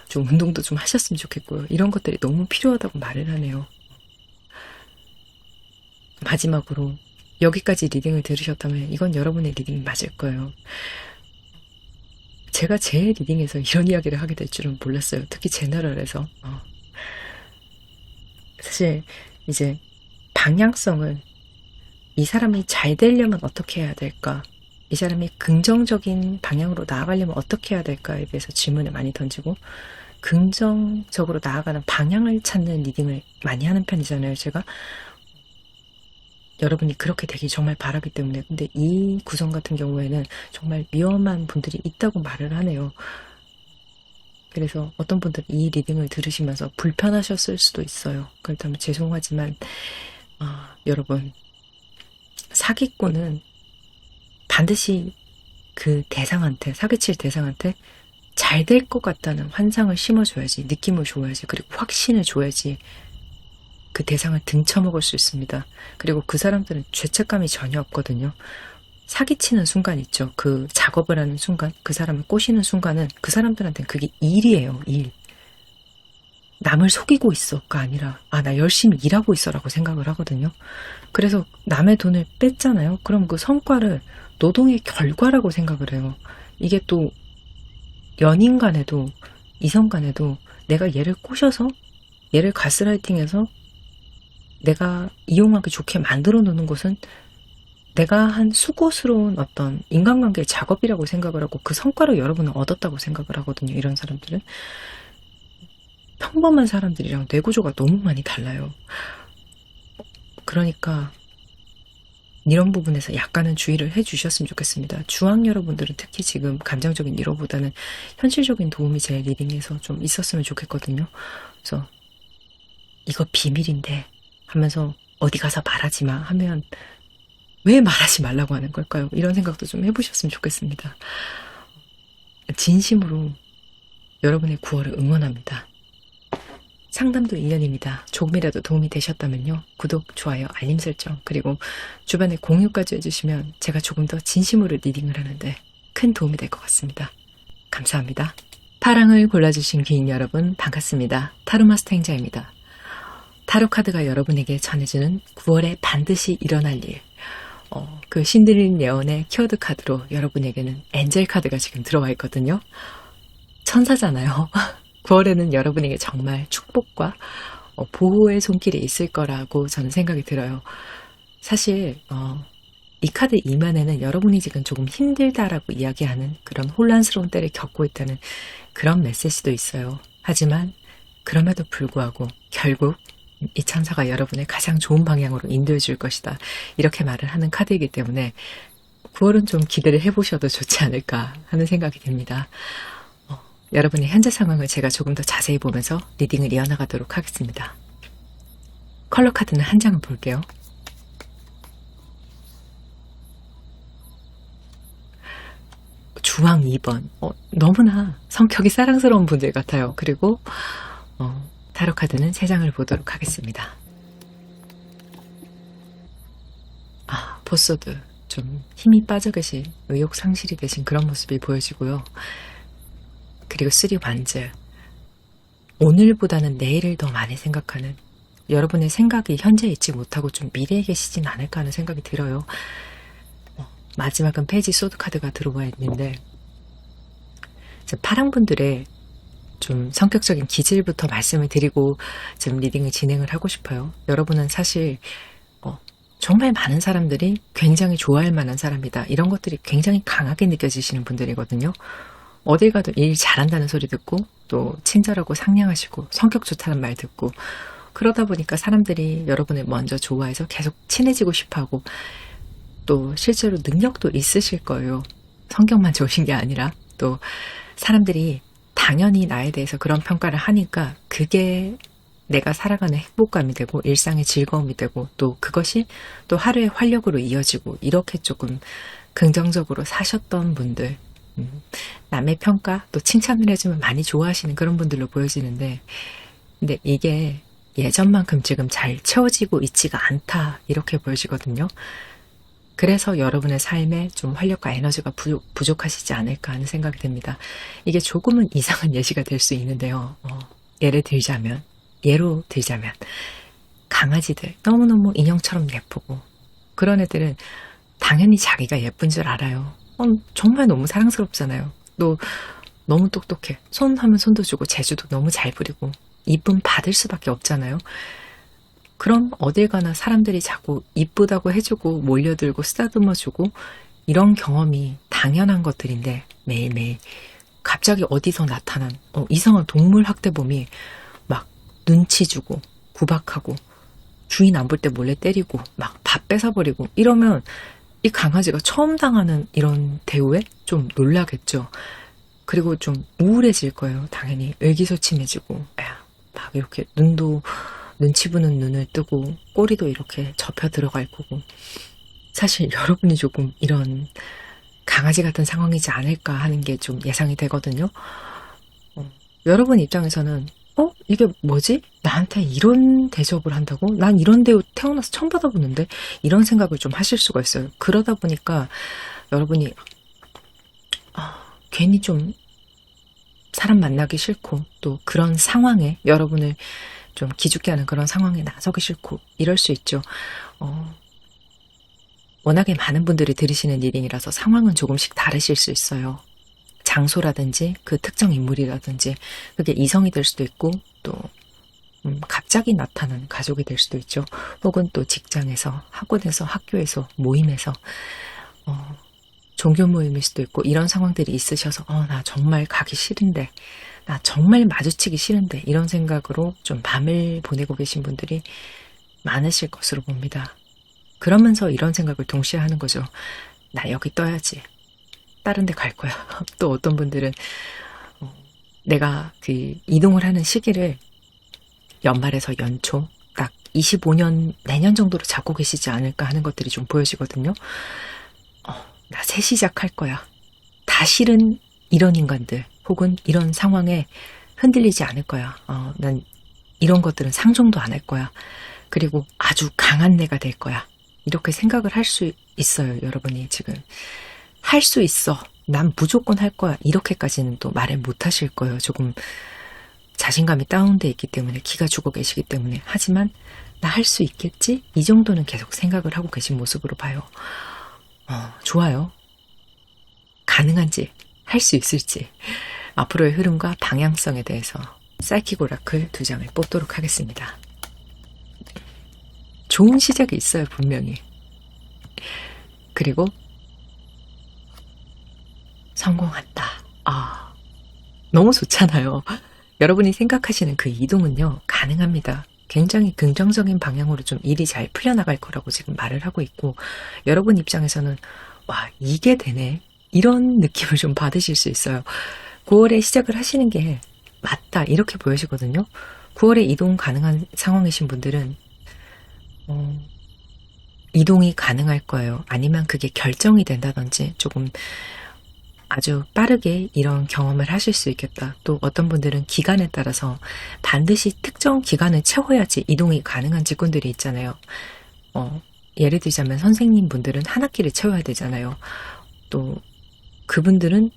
좀 운동도 좀 하셨으면 좋겠고요. 이런 것들이 너무 필요하다고 말을 하네요. 마지막으로 여기까지 리딩을 들으셨다면 이건 여러분의 리딩이 맞을 거예요. 제가 제 리딩에서 이런 이야기를 하게 될 줄은 몰랐어요. 특히 제너럴에서. 사실 이제 방향성을 이 사람이 잘 되려면 어떻게 해야 될까? 이 사람이 긍정적인 방향으로 나아가려면 어떻게 해야 될까에 대해서 질문을 많이 던지고 긍정적으로 나아가는 방향을 찾는 리딩을 많이 하는 편이잖아요. 제가 여러분이 그렇게 되길 정말 바라기 때문에. 근데 이 구성 같은 경우에는 정말 위험한 분들이 있다고 말을 하네요. 그래서 어떤 분들은 이 리딩을 들으시면서 불편하셨을 수도 있어요. 그렇다면 죄송하지만 여러분 사기꾼은 반드시 그 대상한테, 사기칠 대상한테 잘 될 것 같다는 환상을 심어줘야지, 느낌을 줘야지, 그리고 확신을 줘야지 그 대상을 등쳐먹을 수 있습니다. 그리고 그 사람들은 죄책감이 전혀 없거든요. 사기치는 순간 있죠. 그 작업을 하는 순간, 그 사람을 꼬시는 순간은 그 사람들한테는 그게 일이에요. 일. 남을 속이고 있어가 아니라 나 열심히 일하고 있어라고 생각을 하거든요. 그래서 남의 돈을 뺐잖아요. 그럼 그 성과를 노동의 결과라고 생각을 해요. 이게 또 연인 간에도 이성 간에도 내가 얘를 꼬셔서 얘를 가스라이팅해서 내가 이용하기 좋게 만들어 놓는 것은 내가 한 수고스러운 어떤 인간관계의 작업이라고 생각을 하고 그 성과를 여러분은 얻었다고 생각을 하거든요. 이런 사람들은. 평범한 사람들이랑 뇌구조가 너무 많이 달라요. 그러니까 이런 부분에서 약간은 주의를 해주셨으면 좋겠습니다. 주황 여러분들은 특히 지금 감정적인 위로보다는 현실적인 도움이 제 리딩에서 좀 있었으면 좋겠거든요. 그래서 이거 비밀인데 하면서 어디 가서 말하지 마 하면 왜 말하지 말라고 하는 걸까요? 이런 생각도 좀 해보셨으면 좋겠습니다. 진심으로 여러분의 구월을 응원합니다. 상담도 인연입니다. 조금이라도 도움이 되셨다면요. 구독, 좋아요, 알림 설정, 그리고 주변에 공유까지 해주시면 제가 조금 더 진심으로 리딩을 하는데 큰 도움이 될 것 같습니다. 감사합니다. 파랑을 골라주신 귀인 여러분 반갑습니다. 타로마스터 행자입니다. 타로 카드가 여러분에게 전해주는 9월에 반드시 일어날 일, 그 신들린 예언의 키워드 카드로 여러분에게는 엔젤 카드가 지금 들어와 있거든요. 천사잖아요. 9월에는 여러분에게 정말 축복과 보호의 손길이 있을 거라고 저는 생각이 들어요. 사실 이 카드 이면에는 여러분이 지금 조금 힘들다라고 이야기하는 그런 혼란스러운 때를 겪고 있다는 그런 메시지도 있어요. 하지만 그럼에도 불구하고 결국 이 천사가 여러분의 가장 좋은 방향으로 인도해 줄 것이다. 이렇게 말을 하는 카드이기 때문에 9월은 좀 기대를 해보셔도 좋지 않을까 하는 생각이 듭니다. 여러분의 현재 상황을 제가 조금 더 자세히 보면서 리딩을 이어나가도록 하겠습니다. 컬러 카드는 한 장을 볼게요. 주황 2번. 너무나 성격이 사랑스러운 분들 같아요. 그리고 타로 카드는 3장을 보도록 하겠습니다. 보소드. 좀 힘이 빠져 계신, 의욕 상실이 되신 그런 모습이 보여지고요. 그리고 3 완즈. 오늘보다는 내일을 더 많이 생각하는, 여러분의 생각이 현재 있지 못하고 좀 미래에 계시진 않을까 하는 생각이 들어요. 마지막은 페이지 소드 카드가 들어와 있는데, 파랑분들의 좀 성격적인 기질부터 말씀을 드리고 좀 리딩을 진행을 하고 싶어요. 여러분은 사실 정말 많은 사람들이 굉장히 좋아할 만한 사람이다. 이런 것들이 굉장히 강하게 느껴지시는 분들이거든요. 어딜 가도 일 잘한다는 소리 듣고 또 친절하고 상냥하시고 성격 좋다는 말 듣고 그러다 보니까 사람들이 여러분을 먼저 좋아해서 계속 친해지고 싶어하고 또 실제로 능력도 있으실 거예요. 성격만 좋으신 게 아니라 또 사람들이 당연히 나에 대해서 그런 평가를 하니까 그게 내가 살아가는 행복감이 되고 일상의 즐거움이 되고 또 그것이 또 하루의 활력으로 이어지고 이렇게 조금 긍정적으로 사셨던 분들, 남의 평가 또 칭찬을 해주면 많이 좋아하시는 그런 분들로 보여지는데 근데 이게 예전만큼 지금 잘 채워지고 있지가 않다 이렇게 보여지거든요. 그래서 여러분의 삶에 좀 활력과 에너지가 부족하시지 않을까 하는 생각이 듭니다. 이게 조금은 이상한 예시가 될 수 있는데요. 예로 들자면 강아지들 너무너무 인형처럼 예쁘고 그런 애들은 당연히 자기가 예쁜 줄 알아요. 정말 너무 사랑스럽잖아요. 또 너무 똑똑해. 손 하면 손도 주고 재주도 너무 잘 부리고 이쁨 받을 수밖에 없잖아요. 그럼 어딜 가나 사람들이 자꾸 이쁘다고 해주고 몰려들고 쓰다듬어주고 이런 경험이 당연한 것들인데 매일매일 갑자기 어디서 나타난 이상한 동물 학대범이 막 눈치 주고 구박하고 주인 안 볼 때 몰래 때리고 막 밥 뺏어버리고 이러면 이 강아지가 처음 당하는 이런 대우에 좀 놀라겠죠. 그리고 좀 우울해질 거예요. 당연히 의기소침해지고 막 이렇게 눈치 보는 눈을 뜨고 꼬리도 이렇게 접혀 들어갈 거고 사실 여러분이 조금 이런 강아지 같은 상황이지 않을까 하는 게 좀 예상이 되거든요. 여러분 입장에서는 이게 뭐지? 나한테 이런 대접을 한다고? 난 이런 대우 태어나서 처음 받아보는데 이런 생각을 좀 하실 수가 있어요. 그러다 보니까 여러분이 괜히 좀 사람 만나기 싫고 또 그런 상황에 여러분을 좀 기죽게 하는 그런 상황에 나서기 싫고 이럴 수 있죠. 워낙에 많은 분들이 들으시는 리딩이라서 상황은 조금씩 다르실 수 있어요. 장소라든지 그 특정 인물이라든지 그게 이성이 될 수도 있고 또 갑자기 나타난 가족이 될 수도 있죠. 혹은 또 직장에서, 학원에서, 학교에서, 모임에서 종교 모임일 수도 있고 이런 상황들이 있으셔서 나 정말 가기 싫은데 나 정말 마주치기 싫은데 이런 생각으로 좀 밤을 보내고 계신 분들이 많으실 것으로 봅니다. 그러면서 이런 생각을 동시에 하는 거죠. 나 여기 떠야지. 다른 데 갈 거야. 또 어떤 분들은 내가 그 이동을 하는 시기를 연말에서 연초 딱 25년 내년 정도로 잡고 계시지 않을까 하는 것들이 좀 보여지거든요. 나 새 시작할 거야. 다 싫은 이런 인간들 혹은 이런 상황에 흔들리지 않을 거야. 난 이런 것들은 상종도 안 할 거야. 그리고 아주 강한 내가 될 거야. 이렇게 생각을 할 수 있어요. 여러분이 지금 할 수 있어. 난 무조건 할 거야. 이렇게까지는 또 말을 못 하실 거예요. 조금 자신감이 다운돼 있기 때문에 기가 죽어 계시기 때문에 하지만 나 할 수 있겠지? 이 정도는 계속 생각을 하고 계신 모습으로 봐요. 좋아요. 가능한지 할 수 있을지 앞으로의 흐름과 방향성에 대해서 사이킥 오라클 2장을 뽑도록 하겠습니다. 좋은 시작이 있어요. 분명히. 그리고 성공한다. 너무 좋잖아요. 여러분이 생각하시는 그 이동은요. 가능합니다. 굉장히 긍정적인 방향으로 좀 일이 잘 풀려나갈 거라고 지금 말을 하고 있고 여러분 입장에서는 와 이게 되네. 이런 느낌을 좀 받으실 수 있어요. 9월에 시작을 하시는 게 맞다. 이렇게 보여지거든요. 9월에 이동 가능한 상황이신 분들은 이동이 가능할 거예요. 아니면 그게 결정이 된다든지 조금 아주 빠르게 이런 경험을 하실 수 있겠다. 또 어떤 분들은 기간에 따라서 반드시 특정 기간을 채워야지 이동이 가능한 직군들이 있잖아요. 예를 들자면 선생님 분들은 한 학기를 채워야 되잖아요. 또 그분들은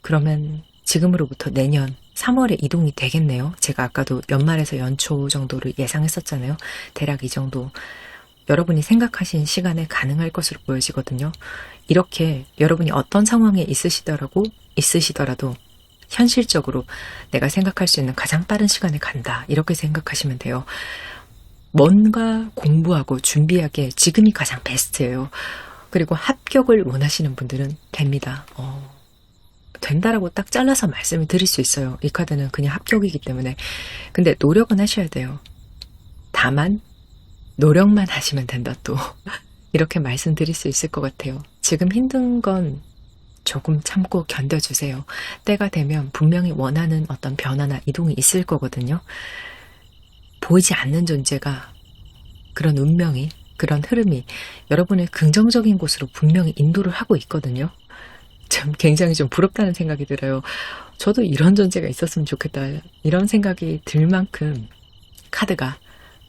그러면 지금으로부터 내년 3월에 이동이 되겠네요. 제가 아까도 연말에서 연초 정도를 예상했었잖아요. 대략 이 정도 여러분이 생각하신 시간에 가능할 것으로 보여지거든요. 이렇게 여러분이 어떤 상황에 있으시더라도 현실적으로 내가 생각할 수 있는 가장 빠른 시간에 간다. 이렇게 생각하시면 돼요. 뭔가 공부하고 준비하기에 지금이 가장 베스트예요. 그리고 합격을 원하시는 분들은 됩니다. 된다라고 딱 잘라서 말씀을 드릴 수 있어요. 이 카드는 그냥 합격이기 때문에. 근데 노력은 하셔야 돼요. 다만 노력만 하시면 된다 또. 이렇게 말씀드릴 수 있을 것 같아요. 지금 힘든 건 조금 참고 견뎌주세요. 때가 되면 분명히 원하는 어떤 변화나 이동이 있을 거거든요. 보이지 않는 존재가 그런 운명이, 그런 흐름이 여러분의 긍정적인 곳으로 분명히 인도를 하고 있거든요. 참 굉장히 좀 부럽다는 생각이 들어요. 저도 이런 존재가 있었으면 좋겠다. 이런 생각이 들 만큼 카드가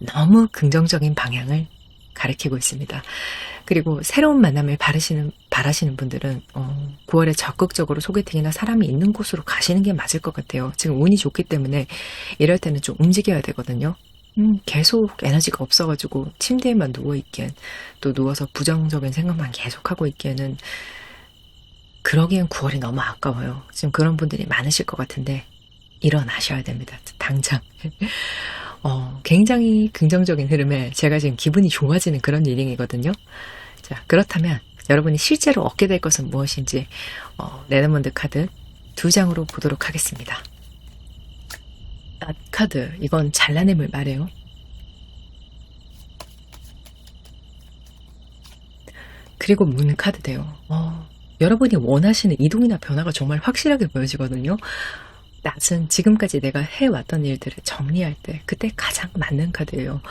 너무 긍정적인 방향을 가리키고 있습니다. 그리고 새로운 만남을 바라시는 분들은 9월에 적극적으로 소개팅이나 사람이 있는 곳으로 가시는 게 맞을 것 같아요. 지금 운이 좋기 때문에 이럴 때는 좀 움직여야 되거든요. 계속 에너지가 없어가지고 침대에만 누워있기엔, 또 누워서 부정적인 생각만 계속하고 있기에는, 그러기엔 9월이 너무 아까워요. 지금 그런 분들이 많으실 것 같은데 일어나셔야 됩니다. 당장. 굉장히 긍정적인 흐름에 제가 지금 기분이 좋아지는 그런 리딩이거든요. 자, 그렇다면 여러분이 실제로 얻게 될 것은 무엇인지 레드몬드 카드 2장으로 보도록 하겠습니다. 카드, 이건 잘라냄을 말해요. 그리고 문 카드대요. 여러분이 원하시는 이동이나 변화가 정말 확실하게 보여지거든요. 낯은 지금까지 내가 해왔던 일들을 정리할 때 그때 가장 맞는 카드예요.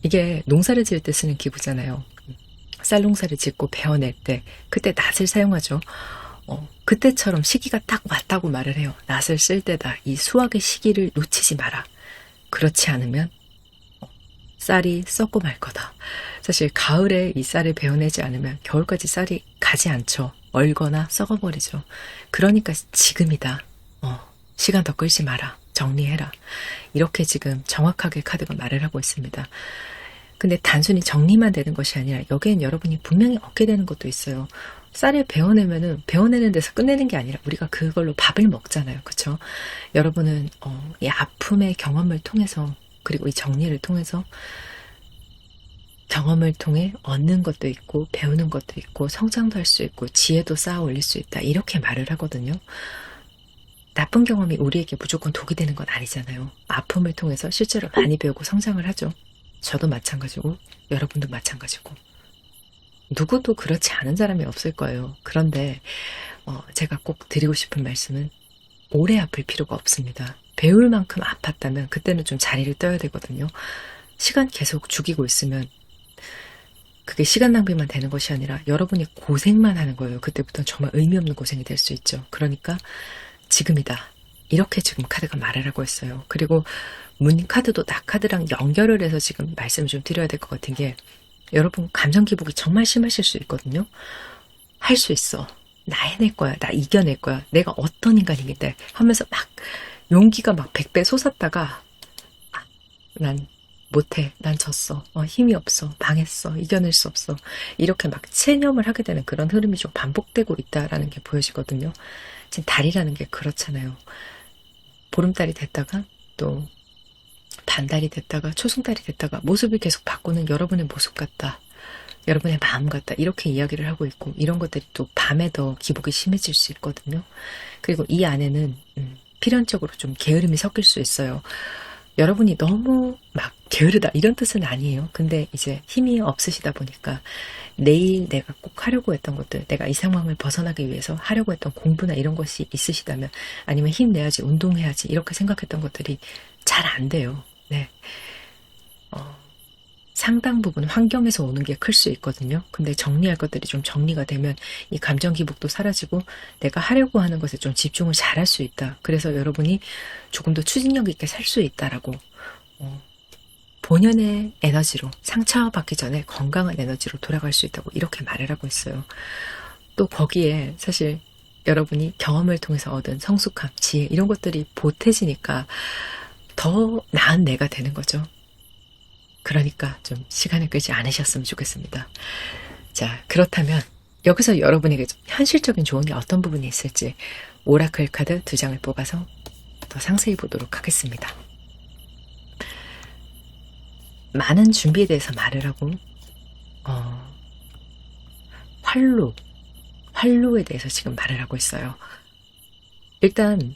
이게 농사를 지을 때 쓰는 기구잖아요. 쌀농사를 짓고 베어낼 때 그때 낫을 사용하죠. 그때처럼 시기가 딱 왔다고 말을 해요. 낫을 쓸 때다. 이 수확의 시기를 놓치지 마라. 그렇지 않으면 쌀이 썩고 말 거다. 사실 가을에 이 쌀을 베어내지 않으면 겨울까지 쌀이 가지 않죠. 얼거나 썩어버리죠. 그러니까 지금이다. 시간 더 끌지 마라. 정리해라. 이렇게 지금 정확하게 카드가 말을 하고 있습니다. 근데 단순히 정리만 되는 것이 아니라 여기엔 여러분이 분명히 얻게 되는 것도 있어요. 쌀을 베어내면은 베어내는 데서 끝내는 게 아니라 우리가 그걸로 밥을 먹잖아요. 그렇죠? 여러분은 이 아픔의 경험을 통해서, 그리고 이 정리를 통해서 경험을 통해 얻는 것도 있고 배우는 것도 있고 성장도 할 수 있고 지혜도 쌓아 올릴 수 있다. 이렇게 말을 하거든요. 나쁜 경험이 우리에게 무조건 독이 되는 건 아니잖아요. 아픔을 통해서 실제로 많이 배우고 성장을 하죠. 저도 마찬가지고 여러분도 마찬가지고 누구도 그렇지 않은 사람이 없을 거예요. 그런데 제가 꼭 드리고 싶은 말씀은 오래 아플 필요가 없습니다. 배울 만큼 아팠다면 그때는 좀 자리를 떠야 되거든요. 시간 계속 죽이고 있으면 그게 시간 낭비만 되는 것이 아니라 여러분이 고생만 하는 거예요. 그때부터는 정말 의미 없는 고생이 될 수 있죠. 그러니까 지금이다. 이렇게 지금 카드가 말을 하고 있어요. 그리고 문 카드도 나 카드랑 연결을 해서 지금 말씀을 좀 드려야 될 것 같은 게, 여러분 감정 기복이 정말 심하실 수 있거든요. 할 수 있어. 나 해낼 거야. 나 이겨낼 거야. 내가 어떤 인간인데 하면서 막 용기가 막 100배 솟았다가 난 못해. 난 졌어. 힘이 없어. 망했어. 이겨낼 수 없어. 이렇게 막 체념을 하게 되는 그런 흐름이 좀 반복되고 있다라는 게 보여지거든요. 지금 달이라는 게 그렇잖아요. 보름달이 됐다가 또 반달이 됐다가 초승달이 됐다가 모습을 계속 바꾸는 여러분의 모습 같다. 여러분의 마음 같다. 이렇게 이야기를 하고 있고, 이런 것들이 또 밤에 더 기복이 심해질 수 있거든요. 그리고 이 안에는 필연적으로 좀 게으름이 섞일 수 있어요. 여러분이 너무 막 게으르다 이런 뜻은 아니에요. 근데 이제 힘이 없으시다 보니까 내일 내가 꼭 하려고 했던 것들, 내가 이 상황을 벗어나기 위해서 하려고 했던 공부나 이런 것이 있으시다면, 아니면 힘내야지, 운동해야지 이렇게 생각했던 것들이 잘 안 돼요. 네. 상당 부분 환경에서 오는 게 클 수 있거든요. 근데 정리할 것들이 좀 정리가 되면 이 감정 기복도 사라지고 내가 하려고 하는 것에 좀 집중을 잘할 수 있다. 그래서 여러분이 조금 더 추진력 있게 살 수 있다라고, 본연의 에너지로, 상처받기 전에 건강한 에너지로 돌아갈 수 있다고 이렇게 말을 하고 있어요. 또 거기에 사실 여러분이 경험을 통해서 얻은 성숙함, 지혜 이런 것들이 보태지니까 더 나은 내가 되는 거죠. 그러니까 좀 시간을 끌지 않으셨으면 좋겠습니다. 자, 그렇다면 여기서 여러분에게 좀 현실적인 조언이 어떤 부분이 있을지 오라클 카드 2장을 뽑아서 더 상세히 보도록 하겠습니다. 많은 준비에 대해서 말을 하고 활로에 대해서 지금 말을 하고 있어요. 일단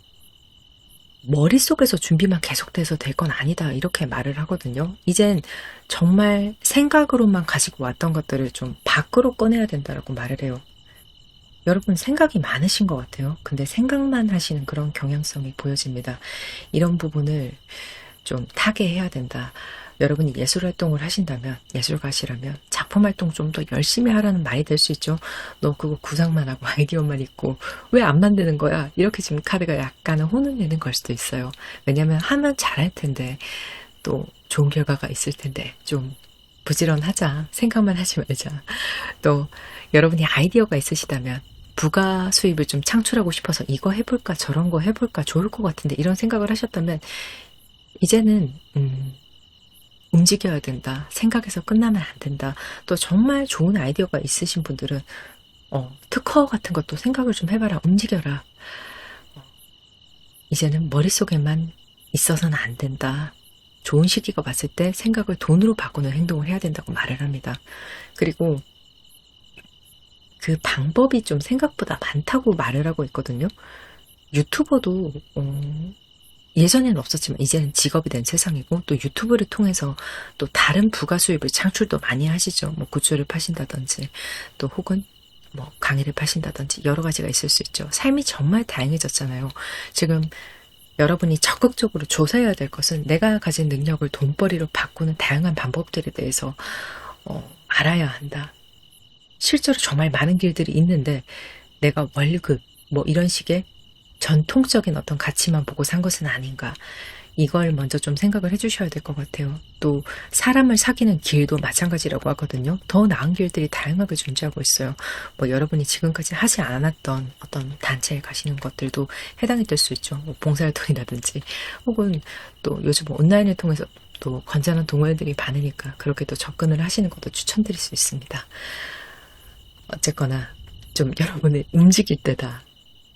머릿속에서 준비만 계속돼서 될 건 아니다 이렇게 말을 하거든요. 이젠 정말 생각으로만 가지고 왔던 것들을 좀 밖으로 꺼내야 된다라고 말을 해요. 여러분 생각이 많으신 것 같아요. 근데 생각만 하시는 그런 경향성이 보여집니다. 이런 부분을 좀 타개해야 된다. 여러분이 예술활동을 하신다면, 예술가시라면 작품활동 좀 더 열심히 하라는 말이 될 수 있죠. 너 그거 구상만 하고 아이디어만 있고 왜 안 만드는 거야? 이렇게 지금 카드가 약간은 혼을 내는 걸 수도 있어요. 왜냐면 하면 잘할 텐데 또 좋은 결과가 있을 텐데 좀 부지런하자. 생각만 하지 말자. 또 여러분이 아이디어가 있으시다면 부가 수입을 좀 창출하고 싶어서 이거 해볼까 저런 거 해볼까 좋을 것 같은데 이런 생각을 하셨다면 이제는 움직여야 된다. 생각에서 끝나면 안 된다. 또 정말 좋은 아이디어가 있으신 분들은 특허 같은 것도 생각을 좀 해봐라. 움직여라. 이제는 머릿속에만 있어서는 안 된다. 좋은 시기가 왔을 때 생각을 돈으로 바꾸는 행동을 해야 된다고 말을 합니다. 그리고 그 방법이 좀 생각보다 많다고 말을 하고 있거든요. 유튜버도 예전에는 없었지만 이제는 직업이 된 세상이고 또 유튜브를 통해서 또 다른 부가 수입을 창출도 많이 하시죠. 뭐 굿즈를 파신다든지 또 혹은 뭐 강의를 파신다든지 여러 가지가 있을 수 있죠. 삶이 정말 다양해졌잖아요. 지금 여러분이 적극적으로 조사해야 될 것은 내가 가진 능력을 돈벌이로 바꾸는 다양한 방법들에 대해서 알아야 한다. 실제로 정말 많은 길들이 있는데 내가 월급 뭐 이런 식의 전통적인 어떤 가치만 보고 산 것은 아닌가. 이걸 먼저 좀 생각을 해주셔야 될 것 같아요. 또 사람을 사귀는 길도 마찬가지라고 하거든요. 더 나은 길들이 다양하게 존재하고 있어요. 뭐 여러분이 지금까지 하지 않았던 어떤 단체에 가시는 것들도 해당이 될 수 있죠. 뭐 봉사활동이라든지 혹은 또 요즘 온라인을 통해서 또 건전한 동호회들이 많으니까 그렇게 또 접근을 하시는 것도 추천드릴 수 있습니다. 어쨌거나 좀 여러분을 움직일 때다.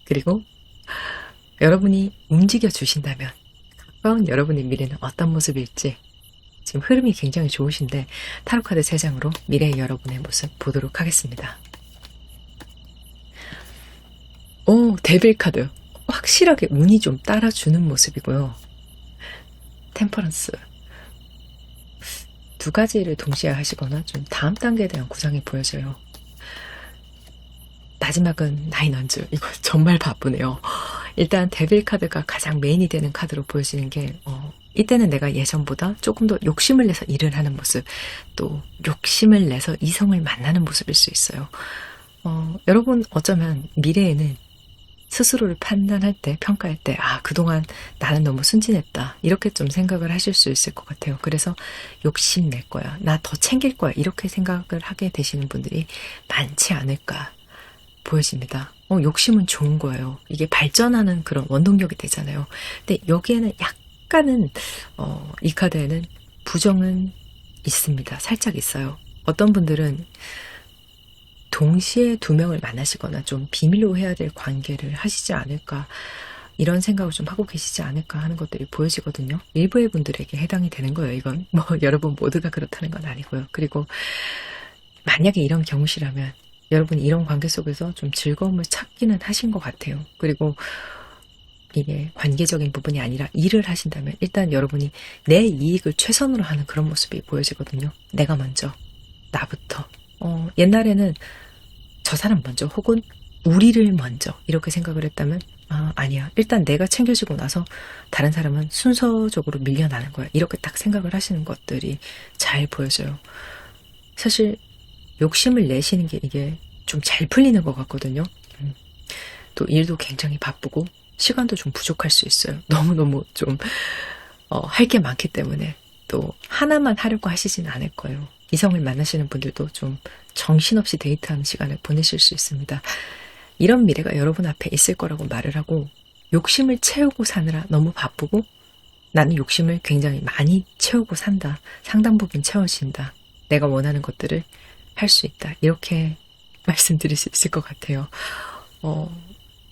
그리고 여러분이 움직여 주신다면 가까운 여러분의 미래는 어떤 모습일지 지금 흐름이 굉장히 좋으신데 타로카드 3장으로 미래의 여러분의 모습 보도록 하겠습니다. 데빌 카드 확실하게 운이 좀 따라주는 모습이고요. 템퍼런스 2가지를 동시에 하시거나 좀 다음 단계에 대한 구상이 보여져요. 마지막은 나인 원줄. 이거 정말 바쁘네요. 일단 데빌 카드가 가장 메인이 되는 카드로 보여지는 게 이때는 내가 예전보다 조금 더 욕심을 내서 일을 하는 모습, 또 욕심을 내서 이성을 만나는 모습일 수 있어요. 여러분 어쩌면 미래에는 스스로를 판단할 때, 평가할 때 그동안 나는 너무 순진했다 이렇게 좀 생각을 하실 수 있을 것 같아요. 그래서 욕심 낼 거야, 나 더 챙길 거야 이렇게 생각을 하게 되시는 분들이 많지 않을까 보여집니다. 욕심은 좋은 거예요. 이게 발전하는 그런 원동력이 되잖아요. 근데 여기에는 약간은 이 카드에는 부정은 있습니다. 살짝 있어요. 어떤 분들은 동시에 2명을 만나시거나 좀 비밀로 해야 될 관계를 하시지 않을까 이런 생각을 좀 하고 계시지 않을까 하는 것들이 보여지거든요. 일부의 분들에게 해당이 되는 거예요. 이건 뭐 여러분 모두가 그렇다는 건 아니고요. 그리고 만약에 이런 경우시라면 여러분이 이런 관계 속에서 좀 즐거움을 찾기는 하신 것 같아요. 그리고 이게 관계적인 부분이 아니라 일을 하신다면 일단 여러분이 내 이익을 최선으로 하는 그런 모습이 보여지거든요. 내가 먼저, 나부터. 옛날에는 저 사람 먼저 혹은 우리를 먼저 이렇게 생각을 했다면 아니야. 일단 내가 챙겨주고 나서 다른 사람은 순서적으로 밀려나는 거야. 이렇게 딱 생각을 하시는 것들이 잘 보여져요. 사실 욕심을 내시는 게 이게 좀 잘 풀리는 것 같거든요. 또 일도 굉장히 바쁘고 시간도 좀 부족할 수 있어요. 너무너무 좀 할 게 많기 때문에 또 하나만 하려고 하시진 않을 거예요. 이성을 만나시는 분들도 좀 정신없이 데이트하는 시간을 보내실 수 있습니다. 이런 미래가 여러분 앞에 있을 거라고 말을 하고 욕심을 채우고 사느라 너무 바쁘고 나는 욕심을 굉장히 많이 채우고 산다. 상당 부분 채워진다. 내가 원하는 것들을 할 수 있다. 이렇게 말씀드릴 수 있을 것 같아요.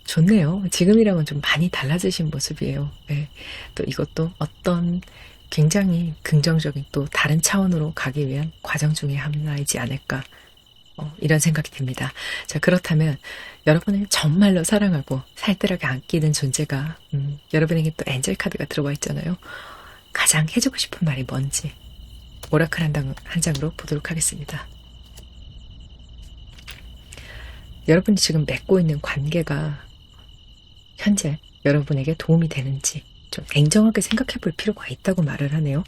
좋네요. 지금이랑은 좀 많이 달라지신 모습이에요. 네. 또 이것도 어떤 굉장히 긍정적인 또 다른 차원으로 가기 위한 과정 중에 하나이지 않을까. 이런 생각이 듭니다. 자, 그렇다면 여러분을 정말로 사랑하고 살뜰하게 아끼는 존재가 여러분에게 또 엔젤 카드가 들어와 있잖아요. 가장 해주고 싶은 말이 뭔지 오라클 한 장으로 보도록 하겠습니다. 여러분이 지금 맺고 있는 관계가 현재 여러분에게 도움이 되는지 좀 냉정하게 생각해 볼 필요가 있다고 말을 하네요.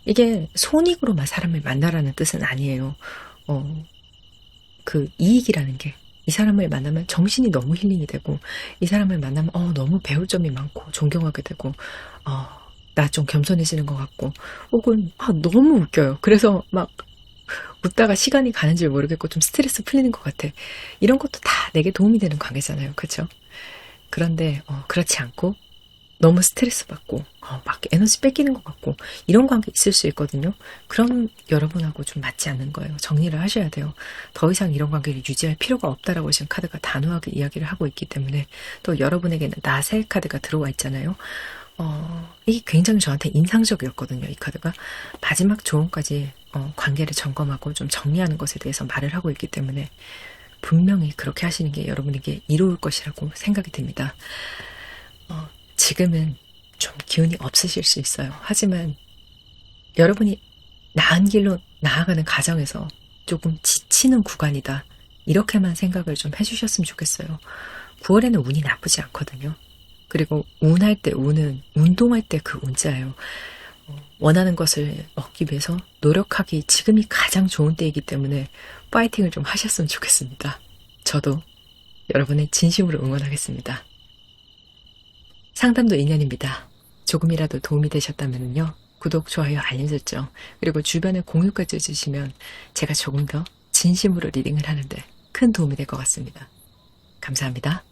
이게 손익으로만 사람을 만나라는 뜻은 아니에요. 그 이익이라는 게 이 사람을 만나면 정신이 너무 힐링이 되고 이 사람을 만나면 너무 배울 점이 많고 존경하게 되고 나 좀 겸손해지는 것 같고 혹은 너무 웃겨요. 그래서 막 웃다가 시간이 가는 줄 모르겠고 좀 스트레스 풀리는 것 같아. 이런 것도 다 내게 도움이 되는 관계잖아요. 그렇죠? 그런데 그렇지 않고 너무 스트레스 받고 막 에너지 뺏기는 것 같고 이런 관계 있을 수 있거든요. 그럼 여러분하고 좀 맞지 않는 거예요. 정리를 하셔야 돼요. 더 이상 이런 관계를 유지할 필요가 없다라고 지금 카드가 단호하게 이야기를 하고 있기 때문에 또 여러분에게는 나셀 카드가 들어와 있잖아요. 이게 굉장히 저한테 인상적이었거든요. 이 카드가 마지막 조언까지 관계를 점검하고 좀 정리하는 것에 대해서 말을 하고 있기 때문에 분명히 그렇게 하시는 게 여러분에게 이로울 것이라고 생각이 듭니다. 지금은 좀 기운이 없으실 수 있어요. 하지만 여러분이 나은 길로 나아가는 과정에서 조금 지치는 구간이다. 이렇게만 생각을 좀 해주셨으면 좋겠어요. 9월에는 운이 나쁘지 않거든요. 그리고 운할 때 운은 운동할 때 그 운자예요. 원하는 것을 얻기 위해서 노력하기 지금이 가장 좋은 때이기 때문에 파이팅을 좀 하셨으면 좋겠습니다. 저도 여러분의 진심으로 응원하겠습니다. 상담도 인연입니다. 조금이라도 도움이 되셨다면요. 구독, 좋아요, 알림 설정, 그리고 주변에 공유까지 해주시면 제가 조금 더 진심으로 리딩을 하는데 큰 도움이 될 것 같습니다. 감사합니다.